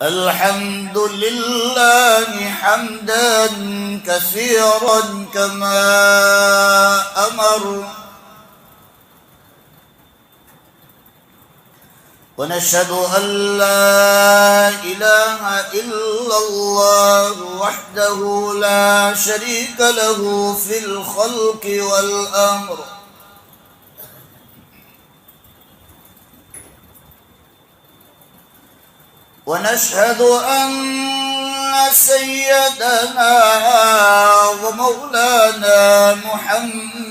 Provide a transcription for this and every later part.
الحمد لله حمدا كثيرا كما أمر، ونشهد أن لا إله إلا الله وحده لا شريك له في الخلق والأمر، ونشهد أن سيدنا ومولانا محمدا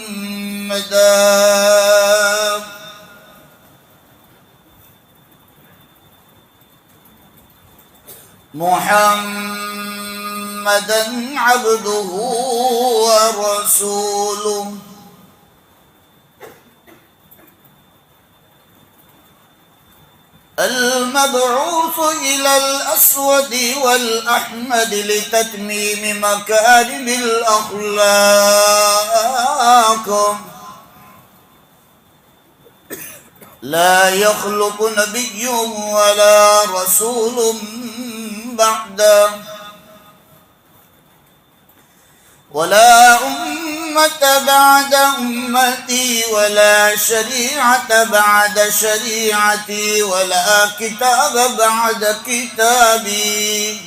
عبده ورسوله، المبعوث إلى الأسود والأحمد لتتميم مكارم الأخلاق، لا يخلق نبي ولا رسول بعده، ولا أمة بعد أمتي، ولا شريعة بعد شريعتي، ولا كتاب بعد كتابي،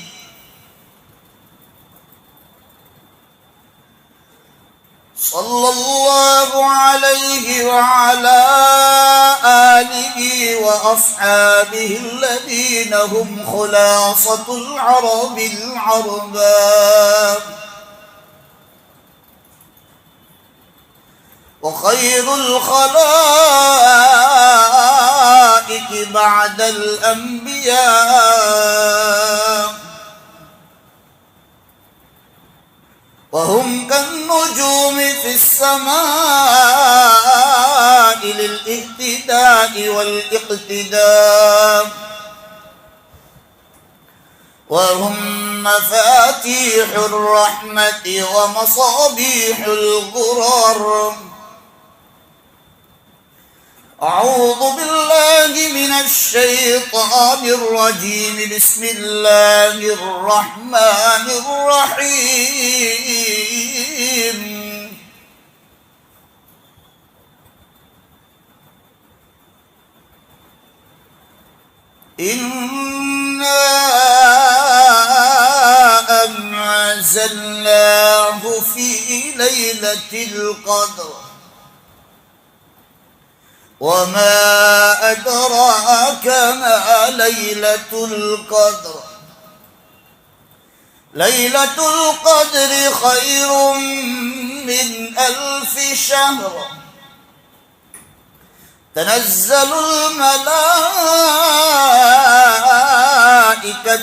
صلى الله عليه وعلى آله وأصحابه الذين هم خلاصة العرب العرباء، وخير الخلائق بعد الأنبياء، وهم كالنجوم في السماء للاهتداء والاقتداء، وهم مفاتيح الرحمة ومصابيح الغرر. أعوذ بالله من الشيطان الرجيم، بسم الله الرحمن الرحيم. إنا أنزلناه في ليلة القدر، وما أدراك ما ليلة القدر، ليلة القدر خير من 1000 شهر، تنزل الملائكة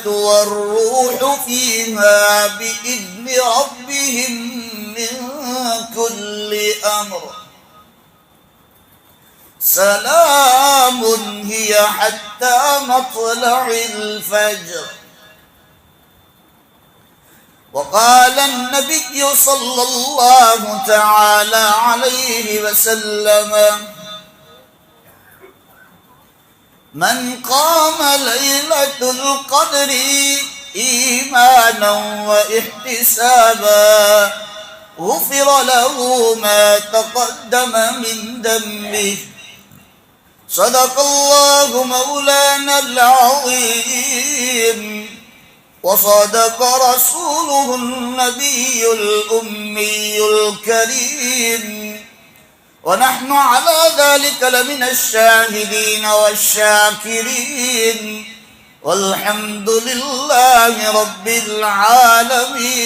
والروح فيها بإذن ربهم من كل أمر، سلام هي حتى مطلع الفجر. وقال النبي صلى الله تعالى عليه وسلم: من قام ليلة القدر إيمانا واحتسابا غفر له ما تقدم من ذنبه. صدق الله مولانا العظيم، وصدق رسوله النبي الأمي الكريم، ونحن على ذلك لمن الشاهدين والشاكرين، والحمد لله رب العالمين.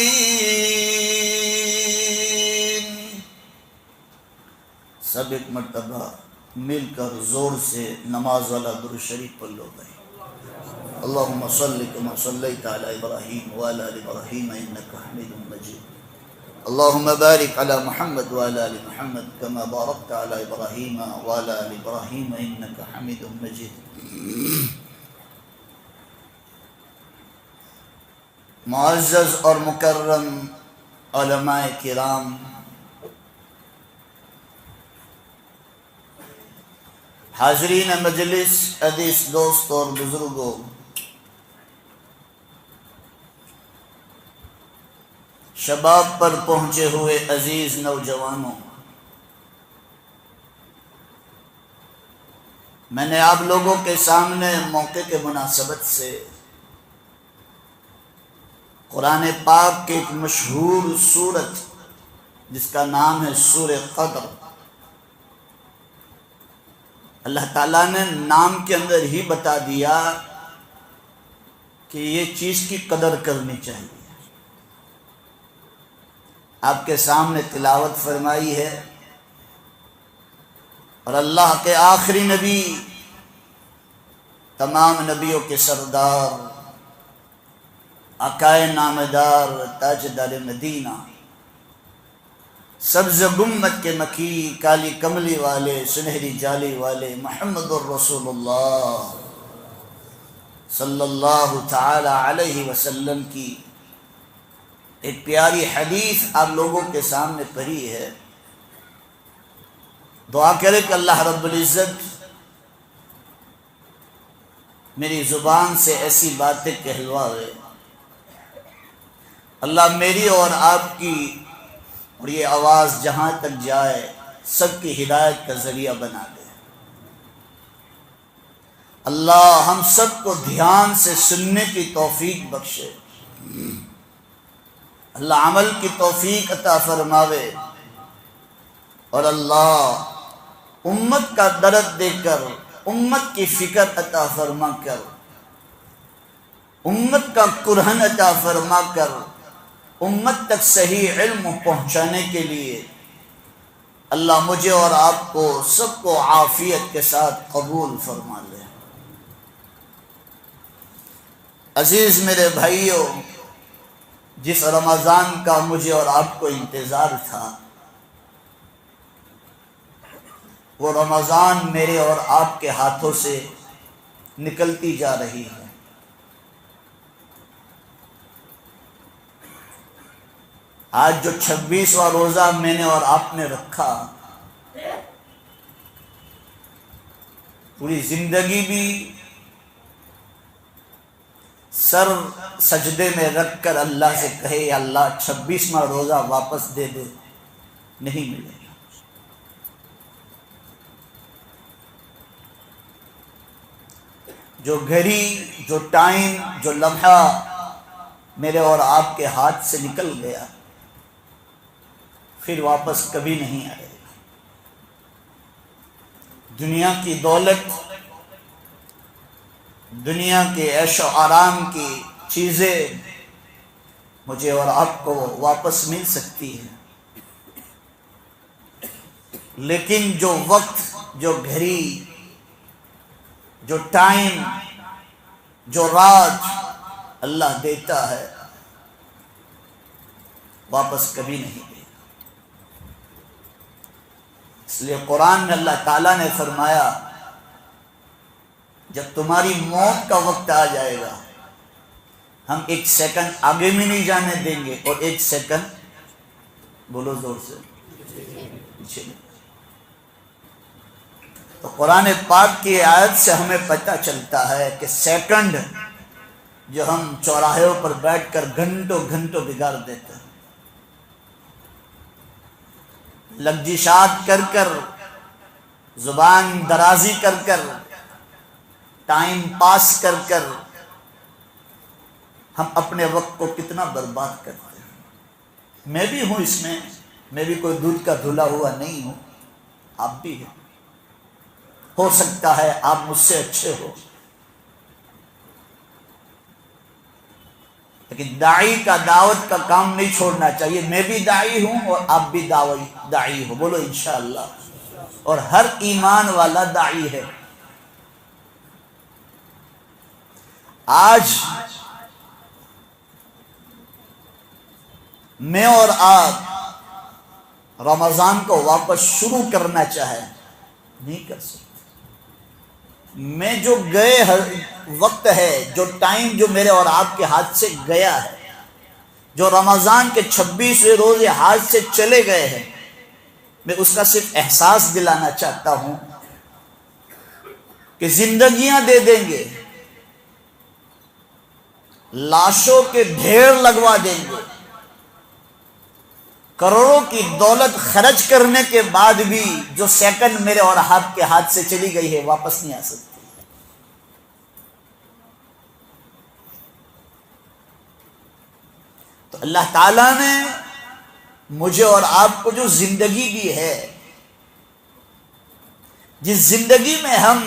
سب ایک مرتبہ مل کر زور سے نماز والا درود شریف پڑھ لو گئے. اللہم صلی کما صلیت علی ابراہیم وعلی آل ابراہیم انک حمید مجید. اللہم بارک علی محمد وعلی آل محمد کما بارکت علی ابراہیم وعلی آل ابراہیم انک حمید مجید. معزز اور مکرم علماء کرام، حاضرین مجلس، عزیز دوست اور بزرگوں، شباب پر پہنچے ہوئے عزیز نوجوانوں، میں نے آپ لوگوں کے سامنے موقع کے مناسبت سے قرآن پاک کے ایک مشہور سورت جس کا نام ہے سورہ قدر، اللہ تعالیٰ نے نام کے اندر ہی بتا دیا کہ یہ چیز کی قدر کرنی چاہیے۔ آپ کے سامنے تلاوت فرمائی ہے، اور اللہ کے آخری نبی، تمام نبیوں کے سردار، آقائے نامدار، تاجدار مدینہ، سبز گنبد کے مکی، کالی کملی والے، سنہری جالی والے محمد الرسول اللہ صلی اللہ تعالی علیہ وسلم کی ایک پیاری حدیث آپ لوگوں کے سامنے پڑھی ہے۔ دعا کرے کہ اللہ رب العزت میری زبان سے ایسی باتیں کہلوائے، اللہ میری اور آپ کی اور یہ آواز جہاں تک جائے سب کی ہدایت کا ذریعہ بنا دے۔ اللہ ہم سب کو دھیان سے سننے کی توفیق بخشے، اللہ عمل کی توفیق عطا فرماوے، اور اللہ امت کا درد دے کر، امت کی فکر عطا فرما کر، امت کا کرہن عطا فرما کر، امت تک صحیح علم پہنچانے کے لیے اللہ مجھے اور آپ کو سب کو عافیت کے ساتھ قبول فرما لے۔ عزیز میرے بھائیوں، جس رمضان کا مجھے اور آپ کو انتظار تھا، وہ رمضان میرے اور آپ کے ہاتھوں سے نکلتی جا رہی ہے۔ آج جو 26واں روزہ میں نے اور آپ نے رکھا، پوری زندگی بھی سر سجدے میں رکھ کر اللہ سے کہے یا اللہ 26واں روزہ واپس دے دے، نہیں ملے گا۔ جو گھڑی، جو ٹائم، جو لمحہ میرے اور آپ کے ہاتھ سے نکل گیا، پھر واپس کبھی نہیں آئے گا۔ دنیا کی دولت، دنیا کے عیش و آرام کی چیزیں مجھے اور آپ کو واپس مل سکتی ہیں، لیکن جو وقت، جو گھڑی، جو ٹائم، جو رات اللہ دیتا ہے، واپس کبھی نہیں دے۔ اس لیے قرآن میں اللہ تعالیٰ نے فرمایا، جب تمہاری موت کا وقت آ جائے گا، ہم ایک سیکنڈ آگے میں نہیں جانے دیں گے، اور ایک سیکنڈ، بولو زور سے، پیچھے نہیں۔ تو قرآن پاک کی آیت سے ہمیں پتہ چلتا ہے کہ سیکنڈ جو ہم چوراہوں پر بیٹھ کر گھنٹوں گھنٹوں بگاڑ دیتے ہیں، لغزشات کر کر، زبان درازی کر کر، ٹائم پاس کر کر، ہم اپنے وقت کو کتنا برباد کرتے ہیں۔ میں بھی ہوں اس میں بھی کوئی دودھ کا دھلا ہوا نہیں ہوں، آپ بھی ہیں، ہو سکتا ہے آپ مجھ سے اچھے ہو، لیکن داعی کا دعوت کا کام نہیں چھوڑنا چاہیے۔ میں بھی داعی ہوں اور آپ بھی داعی ہو، بولو انشاءاللہ، اور ہر ایمان والا داعی ہے۔ آج میں اور آپ رمضان کو واپس شروع کرنا چاہے، نہیں کر سکتے۔ میں جو گئے وقت ہے، جو ٹائم جو میرے اور آپ کے ہاتھ سے گیا ہے، جو رمضان کے 26ویں روزے ہاتھ سے چلے گئے ہیں، میں اس کا صرف احساس دلانا چاہتا ہوں کہ زندگیاں دے دیں گے، لاشوں کے ڈھیر لگوا دیں گے، کروڑوں کی دولت خرچ کرنے کے بعد بھی جو سیکنڈ میرے اور آپ کے ہاتھ سے چلی گئی ہے واپس نہیں آ سکتی. تو اللہ تعالیٰ نے مجھے اور آپ کو جو زندگی دی ہے، جس زندگی میں ہم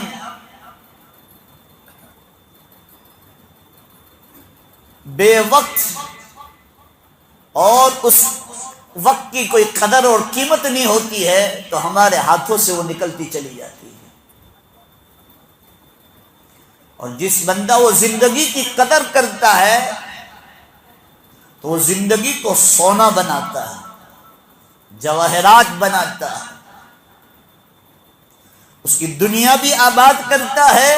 بے وقت اور اس وقت کی کوئی قدر اور قیمت نہیں ہوتی ہے، تو ہمارے ہاتھوں سے وہ نکلتی چلی جاتی ہے. اور جس بندہ وہ زندگی کی قدر کرتا ہے تو وہ زندگی کو سونا بناتا ہے، جواہرات بناتا ہے، اس کی دنیا بھی آباد کرتا ہے،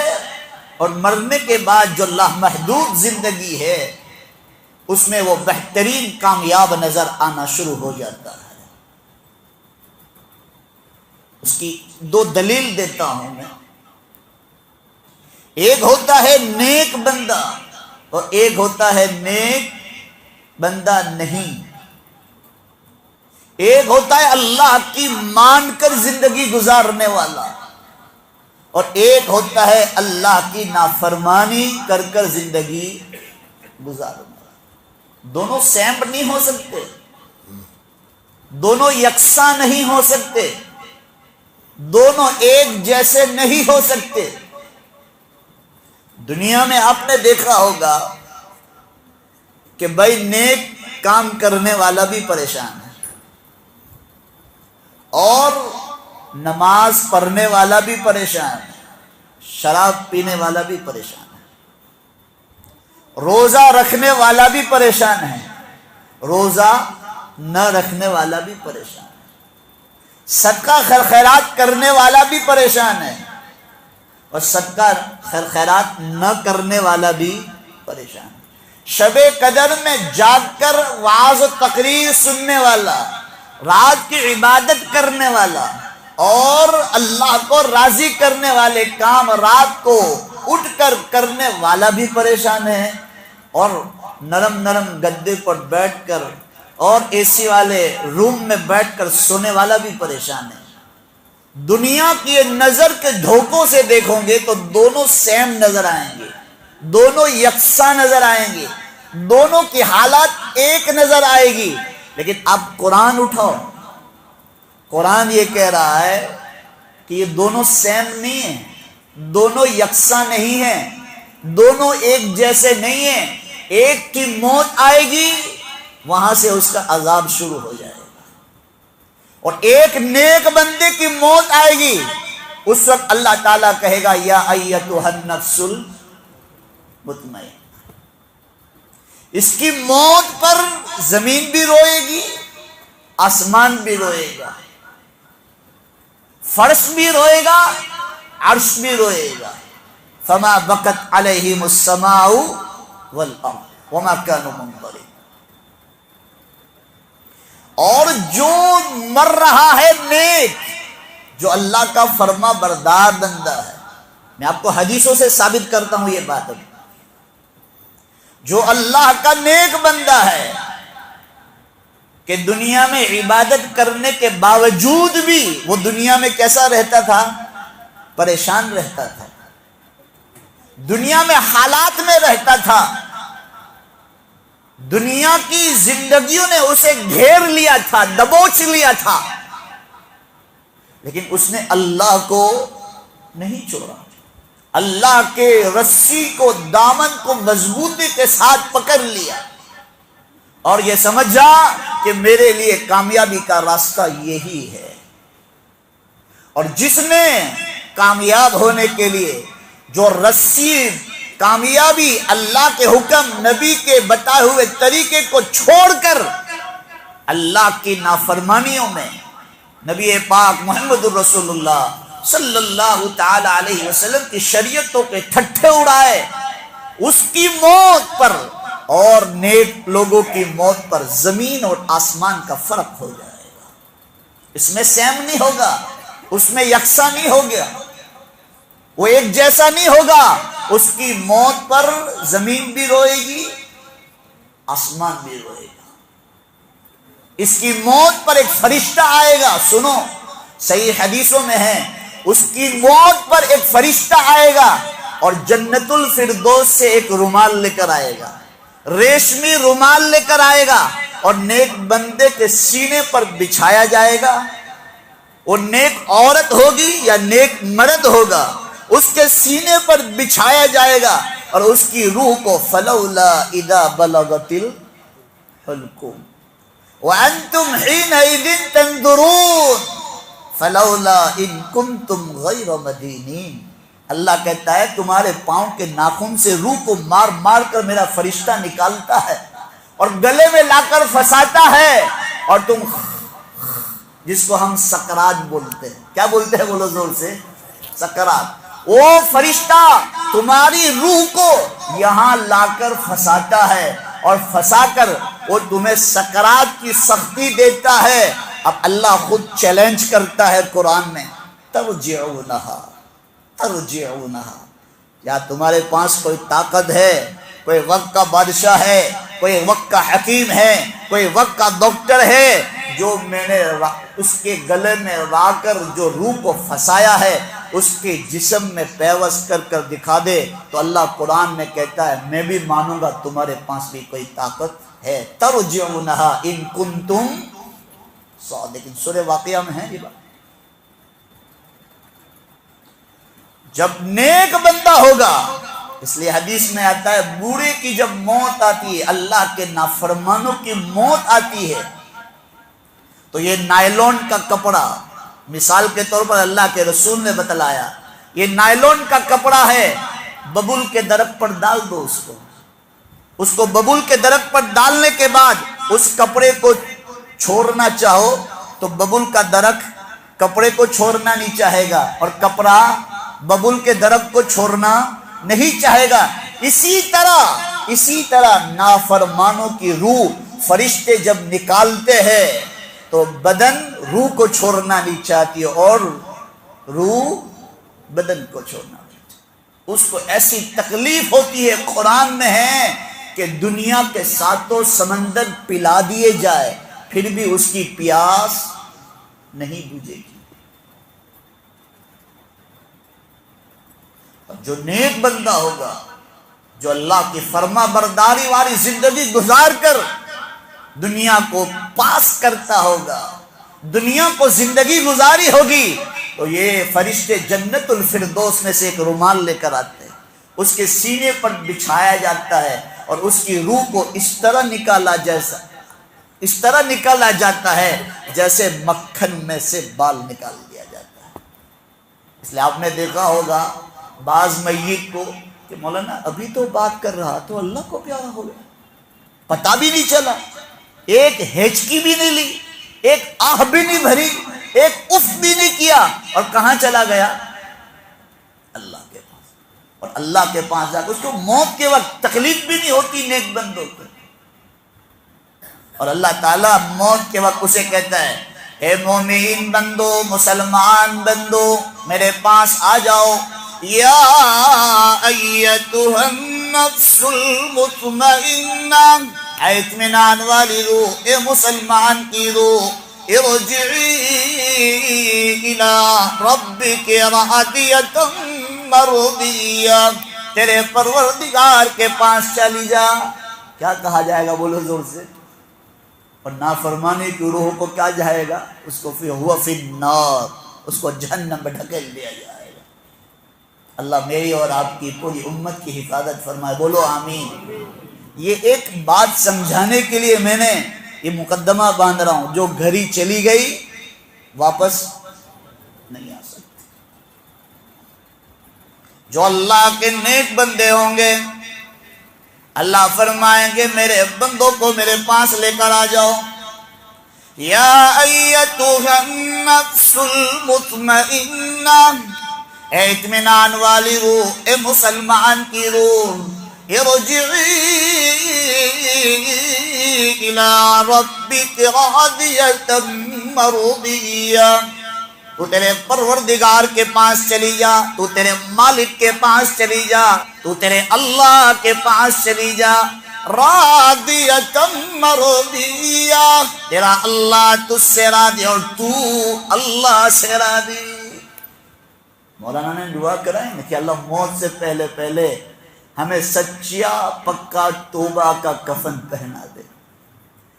اور مرنے کے بعد جو لامحدود زندگی ہے اس میں وہ بہترین کامیاب نظر آنا شروع ہو جاتا ہے. اس کی دو دلیل دیتا ہوں میں. ایک ہوتا ہے نیک بندہ اور ایک ہوتا ہے نیک بندہ نہیں. ایک ہوتا ہے اللہ کی مان کر زندگی گزارنے والا، اور ایک ہوتا ہے اللہ کی نافرمانی کر کر زندگی گزارنے والا. دونوں سیم نہیں ہو سکتے، دونوں یکساں نہیں ہو سکتے، دونوں ایک جیسے نہیں ہو سکتے. دنیا میں آپ نے دیکھا ہوگا کہ بھائی نیک کام کرنے والا بھی پریشان ہے، اور نماز پڑھنے والا بھی پریشان ہے، شراب پینے والا بھی پریشان ہے، روزہ رکھنے والا بھی پریشان ہے، روزہ نہ رکھنے والا بھی پریشان ہے، صدقہ خیرات کرنے والا بھی پریشان ہے، اور صدقہ خیرات نہ کرنے والا بھی پریشان ہے. شب قدر میں جاگ کر وعظ و تقریر سننے والا، رات کی عبادت کرنے والا اور اللہ کو راضی کرنے والے کام رات کو اٹھ کر کرنے والا بھی پریشان ہے، اور نرم نرم گدے پر بیٹھ کر اور اے سی والے روم میں بیٹھ کر سونے والا بھی پریشان ہے. دنیا کی نظر کے دھوکوں سے دیکھو گے تو دونوں سیم نظر آئیں گے، دونوں یکساں نظر آئیں گے، دونوں کی حالات ایک نظر آئے گی. لیکن اب قرآن اٹھاؤ، قرآن یہ کہہ رہا ہے کہ یہ دونوں سیم نہیں ہیں، دونوں یکساں نہیں ہیں، دونوں ایک جیسے نہیں ہیں. ایک کی موت آئے گی، وہاں سے اس کا عذاب شروع ہو جائے گا، اور ایک نیک بندے کی موت آئے گی، اس وقت اللہ تعالیٰ کہے گا یا ایتھا النفس المطمئنہ. اس کی موت پر زمین بھی روئے گی، آسمان بھی روئے گا، فرش بھی روئے گا، عرش بھی روئے گا. فما بکت علیہم السماء والارض وما كانوا منظرین. اور جو مر رہا ہے نیک، جو اللہ کا فرما بردار بندہ ہے، میں آپ کو حدیثوں سے ثابت کرتا ہوں یہ بات. جو اللہ کا نیک بندہ ہے کہ دنیا میں عبادت کرنے کے باوجود بھی وہ دنیا میں کیسا رہتا تھا؟ پریشان رہتا تھا، دنیا میں حالات میں رہتا تھا، دنیا کی زندگیوں نے اسے گھیر لیا تھا، دبوچ لیا تھا، لیکن اس نے اللہ کو نہیں چھوڑا. اللہ کے رسی کو، دامن کو مضبوطی کے ساتھ پکڑ لیا اور یہ سمجھا کہ میرے لیے کامیابی کا راستہ یہی ہے. اور جس نے کامیاب ہونے کے لیے جو رسی کامیابی اللہ کے حکم، نبی کے بتائے ہوئے طریقے کو چھوڑ کر اللہ کی نافرمانیوں میں نبی پاک محمد الرسول اللہ صلی اللہ تعالی علیہ وسلم کی شریعتوں کے ٹھٹھے اڑائے، اس کی موت پر اور نیک لوگوں کی موت پر زمین اور آسمان کا فرق ہو جائے گا. اس میں سیم نہیں ہوگا، اس میں یکساں نہیں ہوگا، وہ ایک جیسا نہیں ہوگا. اس کی موت پر زمین بھی روئے گی، آسمان بھی روئے گا. اس کی موت پر ایک فرشتہ آئے گا. سنو، صحیح حدیثوں میں ہے، اس کی موت پر ایک فرشتہ آئے گا اور جنت الفردوس سے ایک رومال لے کر آئے گا، ریشمی رومال لے کر آئے گا اور نیک بندے کے سینے پر بچھایا جائے گا. وہ نیک عورت ہوگی یا نیک مرد ہوگا، اس کے سینے پر بچھایا جائے گا اور اس کی روح کو فلولا اذا بلغت الحلقوم وانتم حينئذ تنظرون فلولا ان کنتم غیر مدینین. اللہ کہتا ہے تمہارے پاؤں کے ناخن سے روح کو مار مار کر میرا فرشتہ نکالتا ہے اور گلے میں لا کر پھنساتا ہے، اور تم، جس کو ہم سکرات بولتے ہیں، کیا بولتے ہیں بولو زور سے؟ سکرات. وہ فرشتہ تمہاری روح کو یہاں لا کر پھنساتا ہے اور پھنسا کر وہ تمہیں سکرات کی سختی دیتا ہے. اب اللہ خود چیلنج کرتا ہے قرآن میں، ترجعونہا ترجعونہا، یا تمہارے پاس کوئی طاقت ہے، کوئی وقت کا بادشاہ ہے، کوئی وقت کا حکیم ہے، کوئی وقت کا ڈاکٹر ہے جو میں نے اس کے گلے میں لا کر جو روح کو پھنسایا ہے اس کے جسم میں پیوست کر کر دکھا دے. تو اللہ قرآن میں کہتا ہے میں بھی مانوں گا تمہارے پاس بھی کوئی طاقت ہے. ترجعونہا ان کنتم صادقین. سورہ واقعہ میں ہے یہ بات. جب نیک بندہ ہوگا، اس لیے حدیث میں آتا ہے بوڑھے کی جب موت آتی ہے، اللہ کے نافرمانوں کی موت آتی ہے، تو یہ نائلون کا کپڑا، مثال کے طور پر اللہ کے رسول نے بتلایا، یہ نائلون کا کپڑا ہے، ببول کے درخت پر ڈال دو اس کو ببول کے درخت پر ڈالنے کے بعد اس کپڑے کو چھوڑنا چاہو تو ببول کا درخت کپڑے کو چھوڑنا نہیں چاہے گا اور کپڑا ببول کے درخت کو چھوڑنا نہیں چاہے گا. اسی طرح نافرمانوں کی روح فرشتے جب نکالتے ہیں تو بدن روح کو چھوڑنا نہیں چاہتی اور روح بدن کو چھوڑنا نہیں چاہتی. اس کو ایسی تکلیف ہوتی ہے، قرآن میں ہے کہ دنیا کے ساتوں سمندر پلا دیے جائے پھر بھی اس کی پیاس نہیں بجھے گی. جو نیک بندہ ہوگا، جو اللہ کی فرما برداری والی زندگی گزار کر دنیا کو پاس کرتا ہوگا، دنیا کو زندگی گزاری ہوگی، تو یہ فرشتے جنت الفردوس میں سے ایک رومال لے کر آتے ہیں، اس کے سینے پر بچھایا جاتا ہے اور اس کی روح کو اس طرح نکالا جاتا ہے جیسے مکھن میں سے بال نکال دیا جاتا ہے. اس لیے آپ نے دیکھا ہوگا بعض میت کو کہ مولانا ابھی تو بات کر رہا تو اللہ کو پیارا ہو گیا، پتہ بھی نہیں چلا، ایک ہچکی بھی نہیں لی، ایک آہ بھی نہیں بھری، ایک اف بھی نہیں کیا، اور کہاں چلا گیا؟ اللہ کے پاس. اور اللہ کے پاس جا کر اس کو موت کے وقت تکلیف بھی نہیں ہوتی نیک بندوں کو. اور اللہ تعالیٰ موت کے وقت اسے کہتا ہے اے مومن بندو، مسلمان بندو، میرے پاس آ جاؤ. یا ایتھا النفس المطمئنہ، اے اطمینان والی روح، اے مسلمان کی روح، ارجعی الی ربک راضیۃ مرضیہ، تیرے پروردگار کے پاس چلی جا. کیا کہا جائے گا بولو زور سے؟ اور نافرمانی کی روح کو کیا جائے گا؟ اس کو ہوا فی النار، اس کو جہنم میں ڈھکیل دیا جائے گا. اللہ میری اور آپ کی پوری امت کی حفاظت فرمائے، بولو آمین. یہ ایک بات سمجھانے کے لیے میں نے یہ مقدمہ باندھ رہا ہوں، جو گھڑی چلی گئی واپس نہیں آ سکتی. جو اللہ کے نیک بندے ہوں گے اللہ فرمائیں گے میرے بندوں کو میرے پاس لے کر آ جاؤ. یا ایتھا النفس المطمئنہ، اے اطمینان والی روح، اے مسلمان کی روح، ارجعی الی ربک راضیۃ مرضیہ، تو تیرے پروردگار کے پاس چلی جا، تو تیرے مالک کے پاس چلی جا، تو تیرے اللہ کے پاس چلی جا. راضیۃ مرضیہ، تیرا اللہ تجھ سے راضی اور تو اللہ سے راضی۔ مولانا نے دعا کرائی نا کہ اللہ موت سے پہلے پہلے ہمیں سچیا پکا توبہ کا کفن پہنا دے۔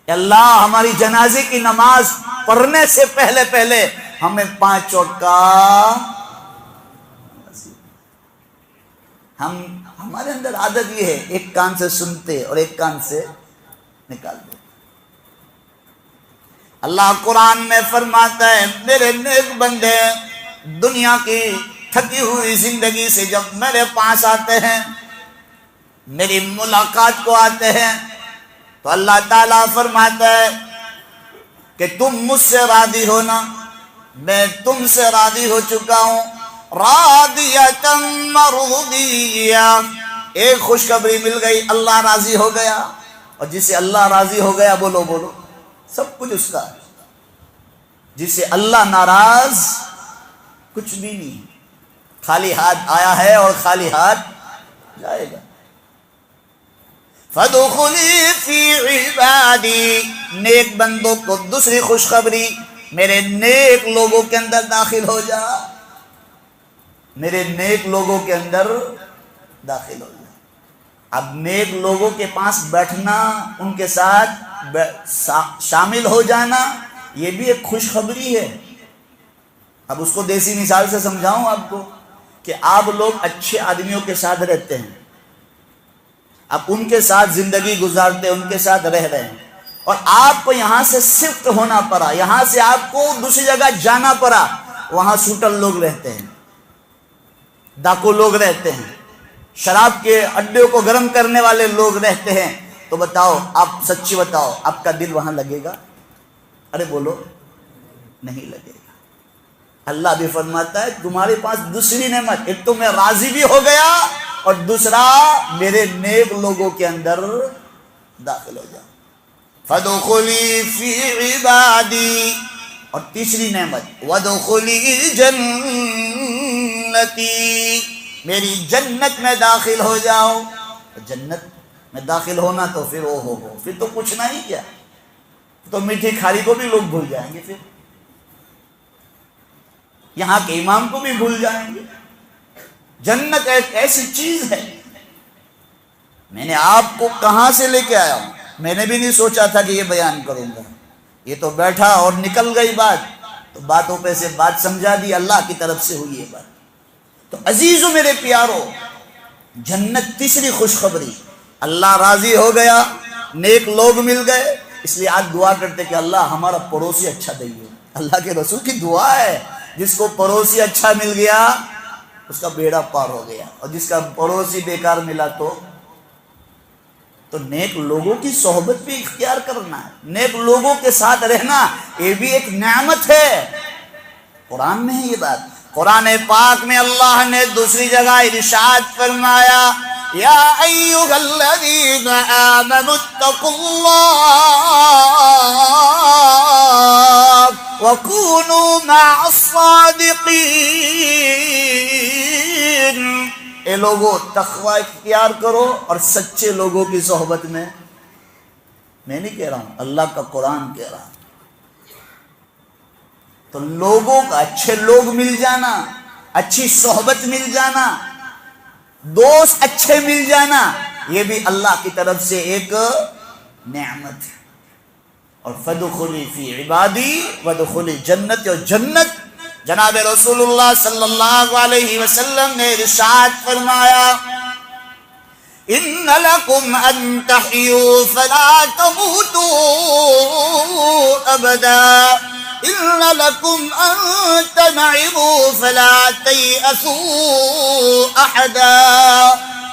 اللہ ہماری جنازے کی نماز پڑھنے سے پہلے پہلے ہمیں 5 وقت کا، ہمارے اندر عادت یہ ہے ایک کان سے سنتے اور ایک کان سے نکال دو۔ اللہ قرآن میں فرماتا ہے میرے نیک بندے دنیا کی تھکی ہوئی زندگی سے جب میرے پاس آتے ہیں، میری ملاقات کو آتے ہیں، تو اللہ تعالیٰ فرماتا ہے کہ تم مجھ سے راضی ہونا، میں تم سے راضی ہو چکا ہوں۔ راضیۃ مرضیہ، ایک خوشخبری مل گئی، اللہ راضی ہو گیا، اور جسے اللہ راضی ہو گیا بولو بولو سب کچھ اس کا ہے۔ جسے اللہ ناراض کچھ بھی نہیں، خالی ہاتھ آیا ہے اور خالی ہاتھ جائے گا۔ فَادْخُلِي فِي عِبَادِي، نیک بندوں کو دوسری خوشخبری، میرے نیک لوگوں کے اندر داخل ہو جا، میرے نیک لوگوں کے اندر داخل ہو جا۔ اب نیک لوگوں کے پاس بیٹھنا، ان کے ساتھ شامل ہو جانا، یہ بھی ایک خوشخبری ہے۔ اب اس کو دیسی مثال سے سمجھاؤں آپ کو کہ آپ لوگ اچھے آدمیوں کے ساتھ رہتے ہیں، اب ان کے ساتھ زندگی گزارتے، ان کے ساتھ رہ رہے ہیں، اور آپ کو یہاں سے شفٹ ہونا پڑا، یہاں سے آپ کو دوسری جگہ جانا پڑا، وہاں شوٹر لوگ رہتے ہیں، ڈاکو لوگ رہتے ہیں، شراب کے اڈے کو گرم کرنے والے لوگ رہتے ہیں، تو بتاؤ آپ سچی بتاؤ آپ کا دل وہاں لگے گا؟ ارے بولو نہیں لگے گا۔ اللہ بھی فرماتا ہے تمہارے پاس دوسری نعمت، ایک تو میں راضی بھی ہو گیا، اور دوسرا میرے نیک لوگوں کے اندر داخل ہو جا۔ فَادْخُلِي فِي عِبَادِي، اور تیسری نعمت وَادْخُلِي جَنَّتِي، میری جنت میں داخل ہو جاؤ۔ جنت میں داخل ہونا تو پھر پھر تو پوچھنا ہی کیا، تو میٹھی کھاری کو بھی لوگ بھول جائیں گے، پھر یہاں کے امام کو بھی بھول جائیں گے۔ جنت ایک ایسی چیز ہے، میں نے آپ کو کہاں سے لے کے آیا ہوں، میں نے بھی نہیں سوچا تھا کہ یہ بیان کروں گا، یہ تو بیٹھا اور نکل گئی بات، تو باتوں پہ سے بات سمجھا دی، اللہ کی طرف سے ہوئی یہ بات۔ تو عزیزو میرے پیارو، جنت تیسری خوشخبری، اللہ راضی ہو گیا، نیک لوگ مل گئے، اس لیے آج دعا کرتے کہ اللہ ہمارا پڑوسی اچھا دئیے۔ اللہ کے رسول کی دعا ہے، جس کو پڑوسی اچھا مل گیا اس کا بیڑا پار ہو گیا، اور جس کا پڑوسی بیکار ملا تو نیک لوگوں کی صحبت بھی اختیار کرنا ہے، نیک لوگوں کے ساتھ رہنا، یہ بھی ایک نعمت ہے۔ قرآن میں ہے یہ بات، قرآن پاک میں اللہ نے دوسری جگہ ارشاد فرمایا یا ایھا الذین آمنوا اتقوا اللہ وَكُونُوا مَعَ الصَّادِقِينَ، اے لوگو تقوی اختیار کرو اور سچے لوگوں کی صحبت میں نہیں کہہ رہا ہوں، اللہ کا قرآن کہہ رہا ہوں۔ تو لوگوں کا اچھے لوگ مل جانا، اچھی صحبت مل جانا، دوست اچھے مل جانا، یہ بھی اللہ کی طرف سے ایک نعمت ہے۔ اور فَادْخُلِي فِي عِبَادِي وَادْخُلِي جنت، اور جنت جناب رسول اللہ صلی اللہ علیہ وسلم نے ارشاد فرمایا اِنَّ لَكُمْ أَن تَحْيُوا فَلَا تَمُوتُوا أَبَدًا إِنَّ لَكُمْ أَن تَنْعِمُوا فَلَا تَيْأَسُوا أَحَدًا،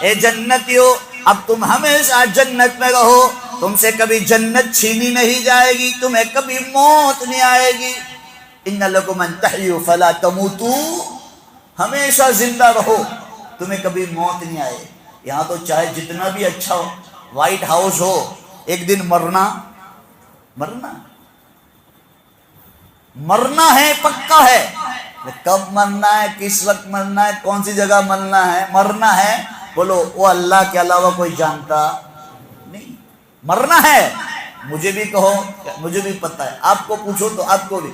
اے جنتیو اب تم ہمیشہ جنت میں رہو، تم سے کبھی جنت چھینی نہیں جائے گی، تمہیں کبھی موت نہیں آئے گی۔ ان لکم ان تحیوا فلا تموتوا، ہمیشہ زندہ رہو، تمہیں کبھی موت نہیں آئے۔ یہاں تو چاہے جتنا بھی اچھا وائٹ ہاؤس ہو، ایک دن مرنا ہے، پکا ہے، کب مرنا ہے، کس وقت مرنا ہے، کون سی جگہ مرنا ہے، بولو وہ اللہ کے علاوہ کوئی جانتا نہیں۔ مرنا ہے، مجھے بھی کہو، مجھے بھی پتہ ہے، آپ کو پوچھو تو آپ کو بھی،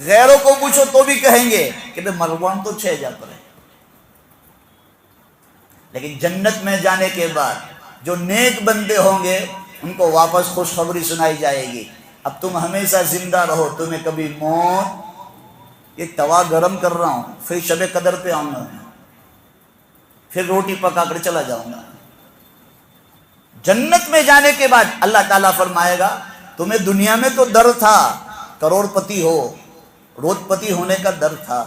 غیروں کو پوچھو تو بھی کہیں گے کہ مروان تو 6 جا پر ہے۔ لیکن جنت میں جانے کے بعد جو نیک بندے ہوں گے ان کو واپس خوشخبری سنائی جائے گی، اب تم ہمیشہ زندہ رہو، تمہیں کبھی موت، یہ توا گرم کر رہا ہوں، پھر شب قدر پہ آؤں گا، پھر روٹی پکا کر چلا جاؤں گا۔ جنت میں جانے کے بعد اللہ تعالیٰ فرمائے گا تمہیں دنیا میں تو ڈر تھا، کروڑ پتی ہو، روڈ پتی ہونے کا ڈر تھا،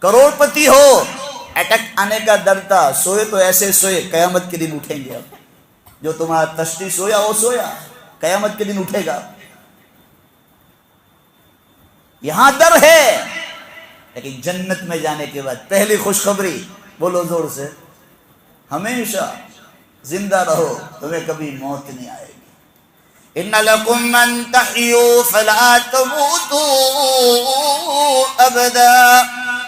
کروڑ پتی ہو، اٹیک آنے کا ڈر تھا، سوئے تو ایسے سوئے، قیامت کے دن اٹھیں گے۔ اب جو تمہارا تشتی سویا وہ سویا، قیامت کے دن اٹھے گا۔ یہاں ڈر ہے، لیکن جنت میں جانے کے بعد پہلی خوشخبری، بولو زور سے، ہمیشہ زندہ رہو، تمہیں کبھی موت نہیں آئے گی۔ ان لکم ان تحیوا فلا تموتوا ابدا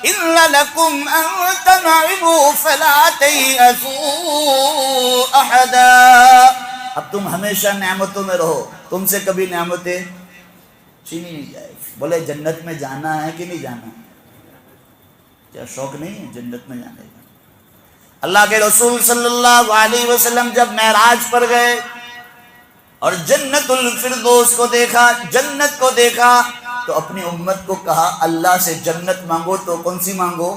ان لکم ان تنعموا فلا تیأسوا احدا۔ اب تم ہمیشہ نعمتوں میں رہو، تم سے کبھی نعمتیں چھینی نہیں جائے گی۔ بولے جنت میں جانا ہے کہ نہیں جانا؟ کیا شوق نہیں ہے جنت میں جانے کا؟ اللہ کے رسول صلی اللہ علیہ وسلم جب معراج پر گئے اور جنت الفردوس کو دیکھا، جنت کو دیکھا، تو اپنی امت کو کہا اللہ سے جنت مانگو، تو کون سی مانگو؟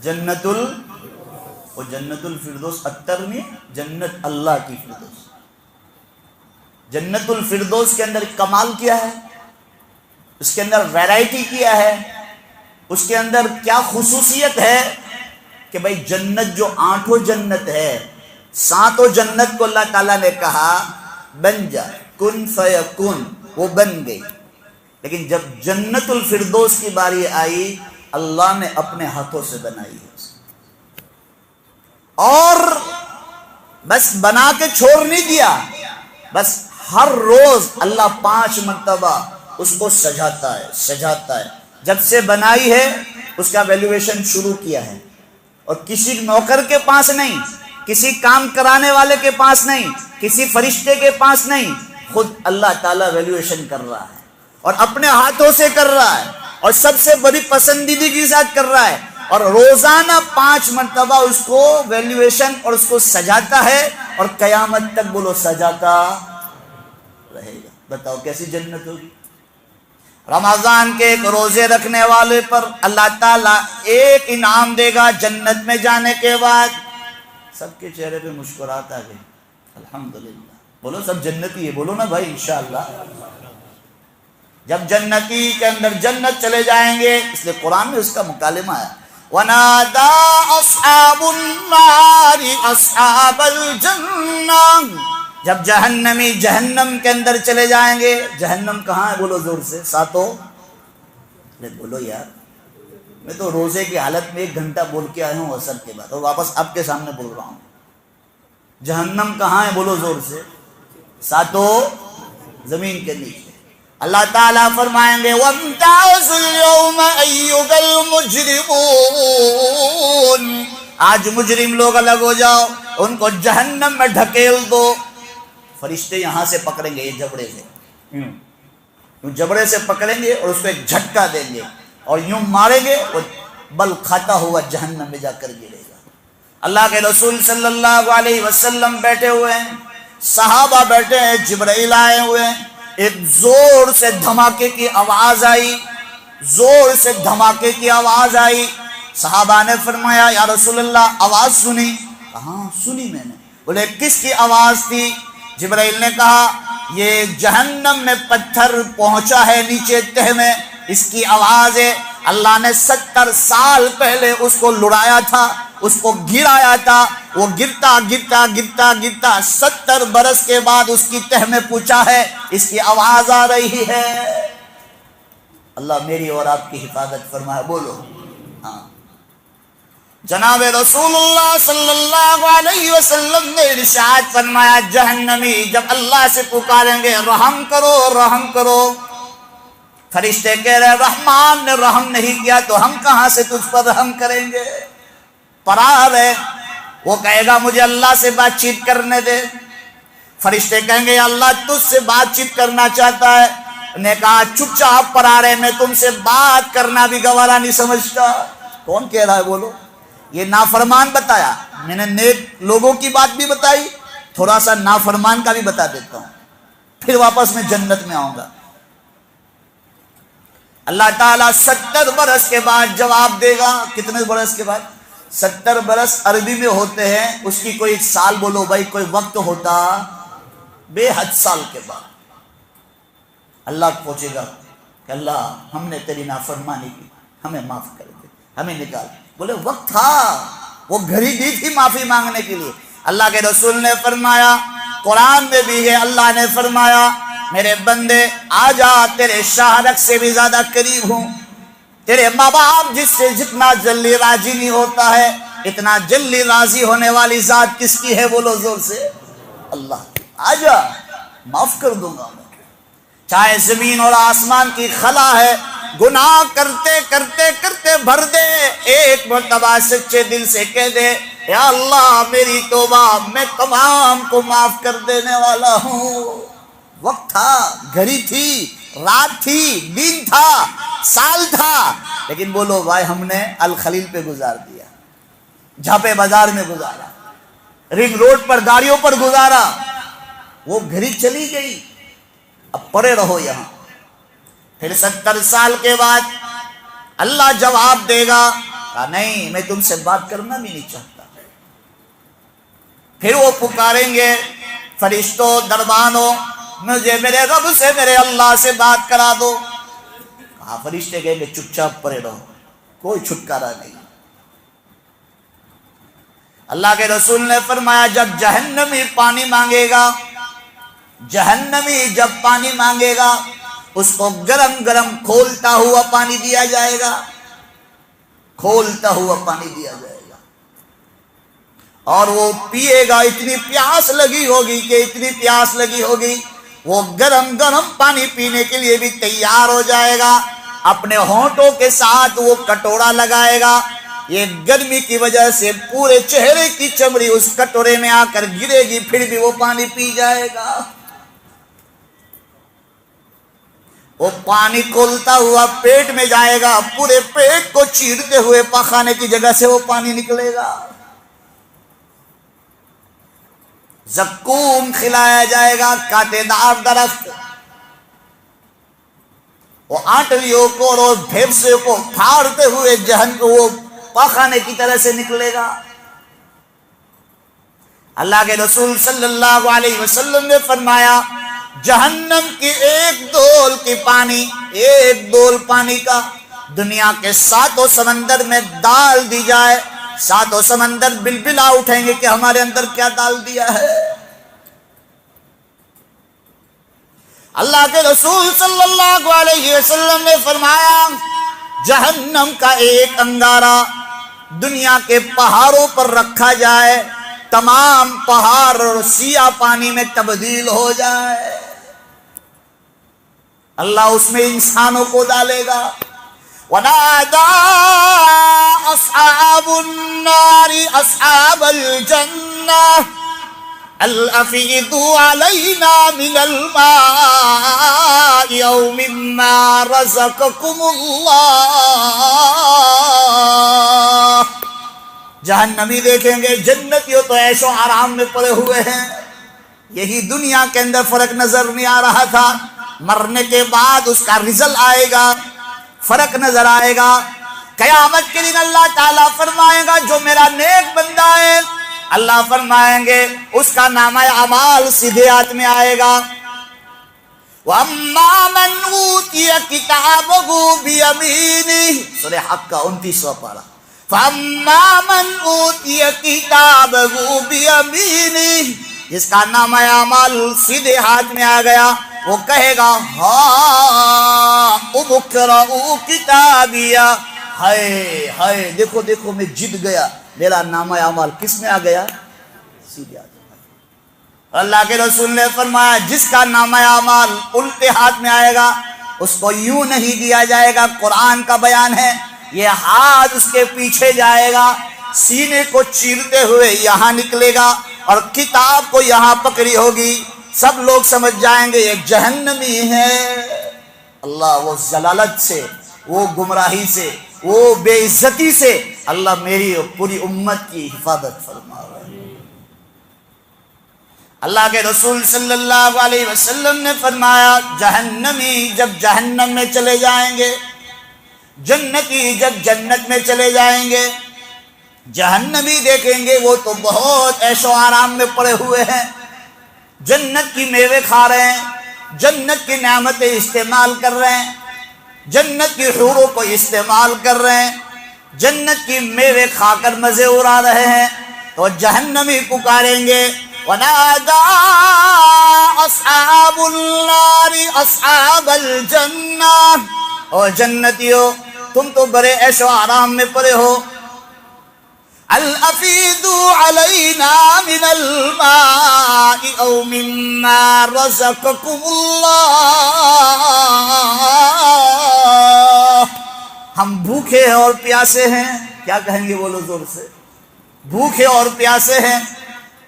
جنت وہ جنت الفردوس اتر میں، جنت اللہ کی فردوس۔ جنت الفردوس کے اندر کمال کیا ہے، اس کے اندر ویرائٹی کیا ہے، اس کے اندر کیا خصوصیت ہے کہ بھائی جنت جو 8 جنت ہے، 7 جنت کو اللہ تعالیٰ نے کہا بن جا، کن فیکن، وہ بن گئی۔ لیکن جب جنت الفردوس کی باری آئی، اللہ نے اپنے ہاتھوں سے بنائی ہے، اور بس بنا کے چھوڑ نہیں دیا، بس ہر روز اللہ 5 مرتبہ اس کو سجاتا ہے، سجاتا ہے۔ جب سے بنائی ہے اس کا ویلیویشن شروع کیا ہے، اور کسی نوکر کے پاس نہیں، کسی کام کرانے والے کے پاس نہیں، کسی فرشتے کے پاس نہیں، خود اللہ تعالیٰ ویلیویشن کر رہا ہے، اور اپنے ہاتھوں سے کر رہا ہے، اور سب سے بڑی پسندیدگی کے ساتھ کر رہا ہے، اور روزانہ 5 مرتبہ اس کو ویلیویشن اور اس کو سجاتا ہے، اور قیامت تک بولو سجاتا رہے گا۔ بتاؤ کیسی جنت ہوگی؟ رمضان کے ایک روزے رکھنے والے پر اللہ تعالیٰ ایک انعام دے گا جنت میں جانے کے بعد، سب کے چہرے پہ مسکراہٹ آ گئی، الحمدللہ، بولو سب جنتی ہے، بولو نا بھائی انشاءاللہ۔ جب جنتی کے اندر جنت چلے جائیں گے، اس لیے قرآن میں اس کا مکالمہ ہے، وَنَادَى أَصْحَابُ النَّارِ أَصْحَابَ الْجَنَّةِ۔ جب جہنمی جہنم کے اندر چلے جائیں گے، جہنم کہاں ہے؟ بولو زور سے، 7۔ بولو یار، میں تو روزے کی حالت میں 1 گھنٹہ بول کے آیا ہوں عصر کے بعد، اور واپس آپ کے سامنے بول رہا ہوں۔ جہنم کہاں ہے؟ بولو زور سے، 7 زمین کے نیچے۔ اللہ تعالیٰ فرمائیں گے وَامْتَازُوا الْيَوْمَ أَيُّهَا الْمُجْرِمُونَ، آج مجرم لوگ الگ ہو جاؤ، ان کو جہنم میں ڈھکیل دو۔ فرشتے یہاں سے پکڑیں گے، یہ جبڑے سے، یوں جبڑے سے پکڑیں گے اور اس کو ایک جھٹکا دیں گے، اور یوں ماریں گے، وہ بل کھاتا ہوا جہنم میں جا کر گرے گا۔ اللہ کے رسول صلی اللہ علیہ وسلم بیٹھے ہوئے ہیں، صحابہ بیٹھے ہیں، جبرائیل آئے ہوئے ہیں، ایک زور سے دھماکے کی آواز آئی، زور سے دھماکے کی آواز آئی۔ صحابہ نے فرمایا یا رسول اللہ آواز سنی؟ کہاں سنی میں نے؟ بولے کس کی آواز تھی؟ جبرائیل نے کہا یہ جہنم میں پتھر پہنچا ہے نیچے تہ میں، اس کی آواز ہے۔ اللہ نے 70 سال پہلے اس کو لڑایا تھا، اس کو گرایا تھا، وہ گرتا گرتا گرتا گرتا 70 برس کے بعد اس کی تہ میں پوچھا ہے، اس کی آواز آ رہی ہے۔ اللہ میری اور آپ کی حفاظت فرمائے، بولو ہاں۔ جناب رسول اللہ صلی اللہ علیہ وسلم نے ارشاد فرمایا جہنمی جب اللہ سے پکاریں گے رحم کرو رحم کرو، فرشتے کہہ رہے رحمان نے رحم نہیں کیا تو ہم کہاں سے تجھ پر رحم کریں گے؟ فرار ہے، وہ کہے گا مجھے اللہ سے بات چیت کرنے دے۔ فرشتے کہیں گے اللہ تجھ سے بات چیت کرنا چاہتا ہے. نے کہا چپ چاپ پر آ رہے, میں تم سے بات کرنا بھی گوارا نہیں سمجھتا. کون کہہ رہا ہے بولو؟ یہ نافرمان بتایا. میں نے نیک لوگوں کی بات بھی بتائی, تھوڑا سا نافرمان کا بھی بتا دیتا ہوں, پھر واپس میں جنت میں آؤں گا. اللہ تعالیٰ 70 برس کے بعد جواب دے گا. کتنے برس کے بعد؟ 70 برس عربی میں ہوتے ہیں, اس کی کوئی سال بولو بھائی, کوئی وقت ہوتا بے حد سال کے بعد. اللہ پوچھے گا کہ اللہ ہم نے تیری نافرمانی کی, ہمیں معاف کر دے, ہمیں نکال. بولے وقت تھا, وہ گھڑی دی تھی معافی مانگنے کے لیے. اللہ کے رسول نے فرمایا, قرآن میں بھی ہے, اللہ نے فرمایا میرے بندے آ جا, تیرے شاہرک سے بھی زیادہ قریب ہوں. تیرے ماں باپ جس سے جتنا جلدی راضی نہیں ہوتا ہے, اتنا جلدی راضی ہونے والی ذات کس کی ہے؟ بولو زور سے, اللہ. آ جا, معاف کر دوں گا میں. چاہے زمین اور آسمان کی خلا ہے, گناہ کرتے کرتے کرتے بھر دے, ایک مرتبہ سچے دل سے کہہ دے یا اللہ میری توبہ, میں تمام کو معاف کر دینے والا ہوں. وقت تھا, گھڑی تھی, رات تھی, دن تھا, سال تھا, لیکن بولو بھائی ہم نے الخلیل پہ گزار دیا, جھاپے بازار میں گزارا, رنگ روڈ پر گاڑیوں پر گزارا. وہ گھڑی چلی گئی, اب پڑے رہو یہاں. پھر 70 سال کے بعد اللہ جواب دے گا, کہا نہیں میں تم سے بات کرنا بھی نہیں چاہتا. پھر وہ پکاریں گے فرشتوں دربانوں, مجھے میرے رب سے, میرے اللہ سے بات کرا دو. کہا فرشتے کہیں گے چپ چاپ پڑے رہو, کوئی چھٹکارا نہیں. اللہ کے رسول نے فرمایا جب جہنمی پانی مانگے گا, جہنمی جب پانی مانگے گا, اس کو گرم گرم کھولتا ہوا پانی دیا جائے گا, کھولتا ہوا پانی دیا جائے گا, اور وہ پیے گا. اتنی پیاس لگی ہوگی کہ اتنی پیاس لگی ہوگی, وہ گرم گرم پانی پینے کے لیے بھی تیار ہو جائے گا. اپنے ہونٹوں کے ساتھ وہ کٹورا لگائے گا, یہ گرمی کی وجہ سے پورے چہرے کی چمڑی اس کٹورے میں آ کر گرے گی, پھر بھی وہ پانی پی جائے گا. وہ پانی کھولتا ہوا پیٹ میں جائے گا, پورے پیٹ کو چیرتے ہوئے پخانے کی جگہ سے وہ پانی نکلے گا. زقوم کھلایا جائے گا, کانٹے دار درخت, وہ آنٹڑیوں کو اور بھیڑسے کو پھاڑتے ہوئے جہنم کو وہ پخانے کی طرح سے نکلے گا. اللہ کے رسول صلی اللہ علیہ وسلم نے فرمایا جہنم کی ایک ڈول پانی کا دنیا کے 7 سمندر میں ڈال دی جائے, 7 سمندر بلبلا اٹھیں گے کہ ہمارے اندر کیا ڈال دیا ہے. اللہ کے رسول صلی اللہ علیہ وسلم نے فرمایا جہنم کا ایک انگارہ دنیا کے پہاڑوں پر رکھا جائے, تمام پہاڑ سیاہ پانی میں تبدیل ہو جائے. اللہ اس میں انسانوں کو ڈالے گا. وَنَادَى أَصْحَابُ النَّارِ أَصْحَابَ الْجَنَّةِ هَلْ أَفِيضُوا عَلَيْنَا مِنَ الْمَاءِ أَوْ مِمَّا رَزَقَكُمُ اللَّهُ. جہنمی دیکھیں گے جنتیوں تو عیش و آرام میں پڑے ہوئے ہیں, یہی دنیا کے اندر فرق نظر نہیں آ رہا تھا, مرنے کے بعد اس کا رزلٹ آئے گا, فرق نظر آئے گا. قیامت کے دن اللہ تعالیٰ فرمائے گا جو میرا نیک بندہ ہے, اللہ فرمائیں گے اس کا نامہ اعمال سیدھے ہاتھ میں آئے گا. وَأَمَّا مَنْ أُوتِيَ كِتَابَهُ بِيَمِينِهِ, سورہ حق کا 29واں پارہ. فَأَمَّا مَنْ أُوتِيَ كِتَابَهُ بِيَمِينِهِ, جس کا نامہ اعمال سیدھے ہاتھ میں آ گیا, وہ کہے گا ہاں اقرؤوا کتابیہ, ہائے دیکھو دیکھو میں جیت گیا, میرا نامہ اعمال کس میں آ گیا؟ سیدھے ہاتھ میں. اللہ کے رسول نے فرمایا جس کا نامہ اعمال الٹے ہاتھ میں آئے گا اس کو یوں نہیں دیا جائے گا. قرآن کا بیان ہے, یہ ہاتھ اس کے پیچھے جائے گا, سینے کو چیرتے ہوئے یہاں نکلے گا, اور کتاب کو یہاں پکڑی ہوگی, سب لوگ سمجھ جائیں گے یہ جہنمی ہے۔ اللہ وہ ضلالت سے، وہ گمراہی سے، وہ بے عزتی سے اللہ میری اور پوری امت کی حفاظت فرما رہا ہے۔ اللہ کے رسول صلی اللہ علیہ وسلم نے فرمایا جہنمی جب جہنم میں چلے جائیں گے، جنتی جب جنت میں چلے جائیں گے، جہنمی دیکھیں گے وہ تو بہت عیش و آرام میں پڑے ہوئے ہیں، جنت کی میوے کھا رہے ہیں، جنت کی نعمتیں استعمال کر رہے ہیں، جنت کی حوروں کو استعمال کر رہے ہیں، جنت کی میوے کھا کر مزے اڑا رہے ہیں، تو جہنمی پکاریں گے وَنَادَى أَصْحَابُ النَّارِ أَصْحَابَ الْجَنَّةِ، اور جنتیوں تم تو بڑے عیش و آرام میں پڑے ہو، الْأَفِيدُوا عَلَيْنَا مِنَ الْمَاءِ أَوْ مِمَّا رَزَقَكُمُ اللَّهُ، ہم بھوکے اور پیاسے ہیں۔ کیا کہیں گے بولو زور سے؟ بھوکے اور پیاسے ہیں،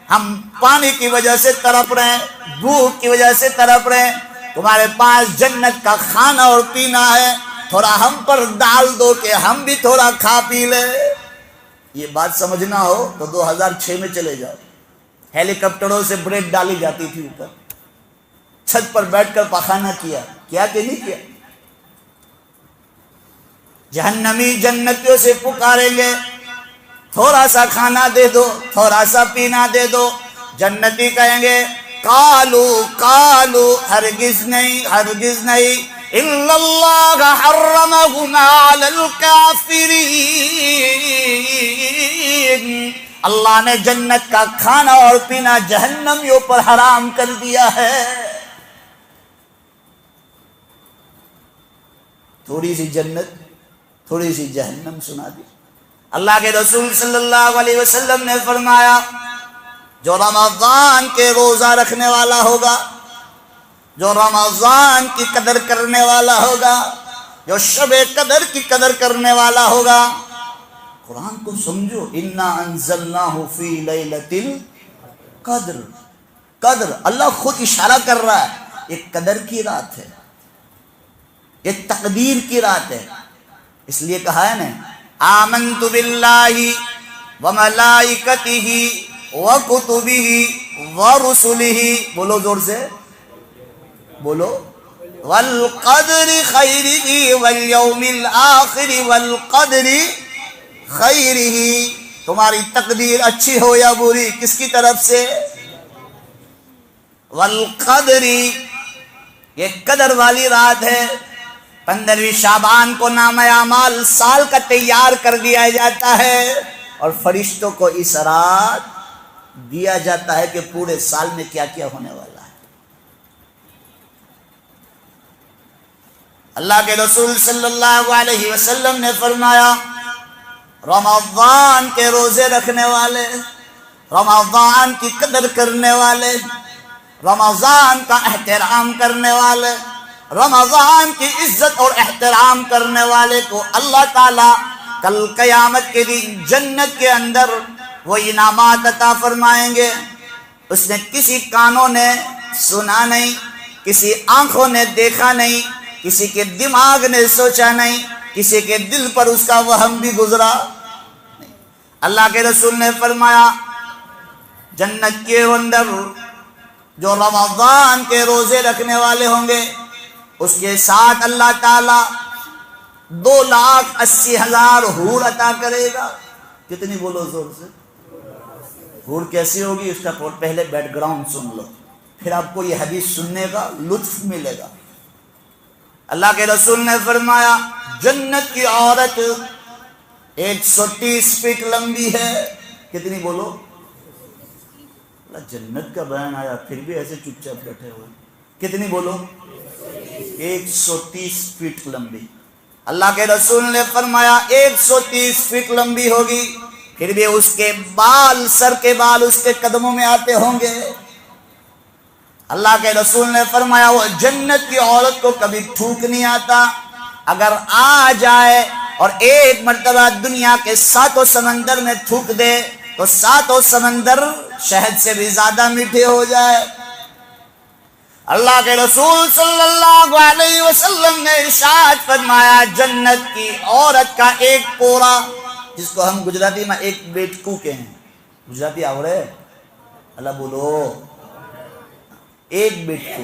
ہم پانی کی وجہ سے تڑپ رہے ہیں، بھوک کی وجہ سے تڑپ رہے ہیں، تمہارے پاس جنت کا کھانا اور پینا ہے، تھوڑا ہم پر ڈال دو کہ ہم بھی تھوڑا کھا پی لیں۔ یہ بات سمجھنا ہو تو 2006 میں چلے جاؤ، ہیلی کاپٹروں سے بریک ڈالی جاتی تھی اوپر، چھت پر بیٹھ کر پخانہ کیا کہ نہیں کیا؟ جہنمی جنتیوں سے پکاریں گے تھوڑا سا کھانا دے دو، تھوڑا سا پینا دے دو، جنتی کہیں گے قالو قالو ہرگز نہیں، ہرگز نہیں، الا اللہ حرمہما علی الکافرین، اللہ نے جنت کا کھانا اور پینا جہنمیوں پر حرام کر دیا ہے۔ تھوڑی سی جنت تھوڑی سی جہنم سنا دی۔ اللہ کے رسول صلی اللہ علیہ وسلم نے فرمایا جو رمضان کے روزہ رکھنے والا ہوگا، جو رمضان کی قدر کرنے والا ہوگا، جو شب قدر کی قدر کرنے والا ہوگا، قرآن کو سمجھو، انا انزلناہ فی لیلۃ القدر، قدر اللہ خود اشارہ کر رہا ہے، یہ قدر کی رات ہے، یہ تقدیر کی رات ہے، اس لیے کہا ہے نا آمنت باللہ وملائکتہ وکتبہ ورسلہ، بولو زور سے بولو، والقدر خیرہ والیوم الآخر والقدر خیرہ، تمہاری تقدیر اچھی ہو یا بری کس کی طرف سے؟ والقدر، یہ قدر والی رات ہے۔ 15ویں شعبان کو نامہ اعمال سال کا تیار کر دیا جاتا ہے، اور فرشتوں کو اس رات دیا جاتا ہے کہ پورے سال میں کیا کیا ہونے والا ہے۔ اللہ کے رسول صلی اللہ علیہ وسلم نے فرمایا رمضان کے روزے رکھنے والے، رمضان کی قدر کرنے والے، رمضان کا احترام کرنے والے، رمضان کی عزت اور احترام کرنے والے کو اللہ تعالیٰ کل قیامت کے دن جنت کے اندر وہ انعامات عطا فرمائیں گے۔ اس نے کسی کانوں نے سنا نہیں، کسی آنکھوں نے دیکھا نہیں، کسی کے دماغ نے سوچا نہیں، کسی کے دل پر اس کا وہم بھی گزرا نہیں۔ اللہ کے رسول نے فرمایا جنت کے اندر جو رمضان کے روزے رکھنے والے ہوں گے اس کے ساتھ اللہ تعالیٰ 2,80,000 حور عطا کرے گا۔ کتنی بولو زور سے؟ حور کیسی ہوگی اس کا پہلے بیک گراؤنڈ سن لو، پھر آپ کو یہ حدیث سننے کا لطف ملے گا۔ اللہ کے رسول نے فرمایا جنت کی عورت 130 فٹ لمبی ہے۔ کتنی بولو؟ جنت کا بیان آیا پھر بھی ایسے چپ چاپ بیٹھے ہوئے، کتنی بولو؟ 130 فٹ لمبی۔ اللہ کے رسول نے فرمایا 130 فٹ لمبی ہوگی، پھر بھی اس کے بال، سر کے بال اس کے قدموں میں آتے ہوں گے۔ اللہ کے رسول نے فرمایا وہ جنت کی عورت کو کبھی تھوک نہیں آتا، اگر آ جائے اور ایک مرتبہ دنیا کے 7 سمندر میں تھوک دے تو 7 سمندر شہد سے بھی زیادہ میٹھے ہو جائے۔ اللہ کے رسول صلی اللہ علیہ وسلم نے ارشاد فرمایا جنت کی عورت کا ایک پورا، جس کو ہم گجراتی میں ایک بیٹکو کہتے ہیں، گجراتی آوڑے اللہ بولو، ایک بیٹکو،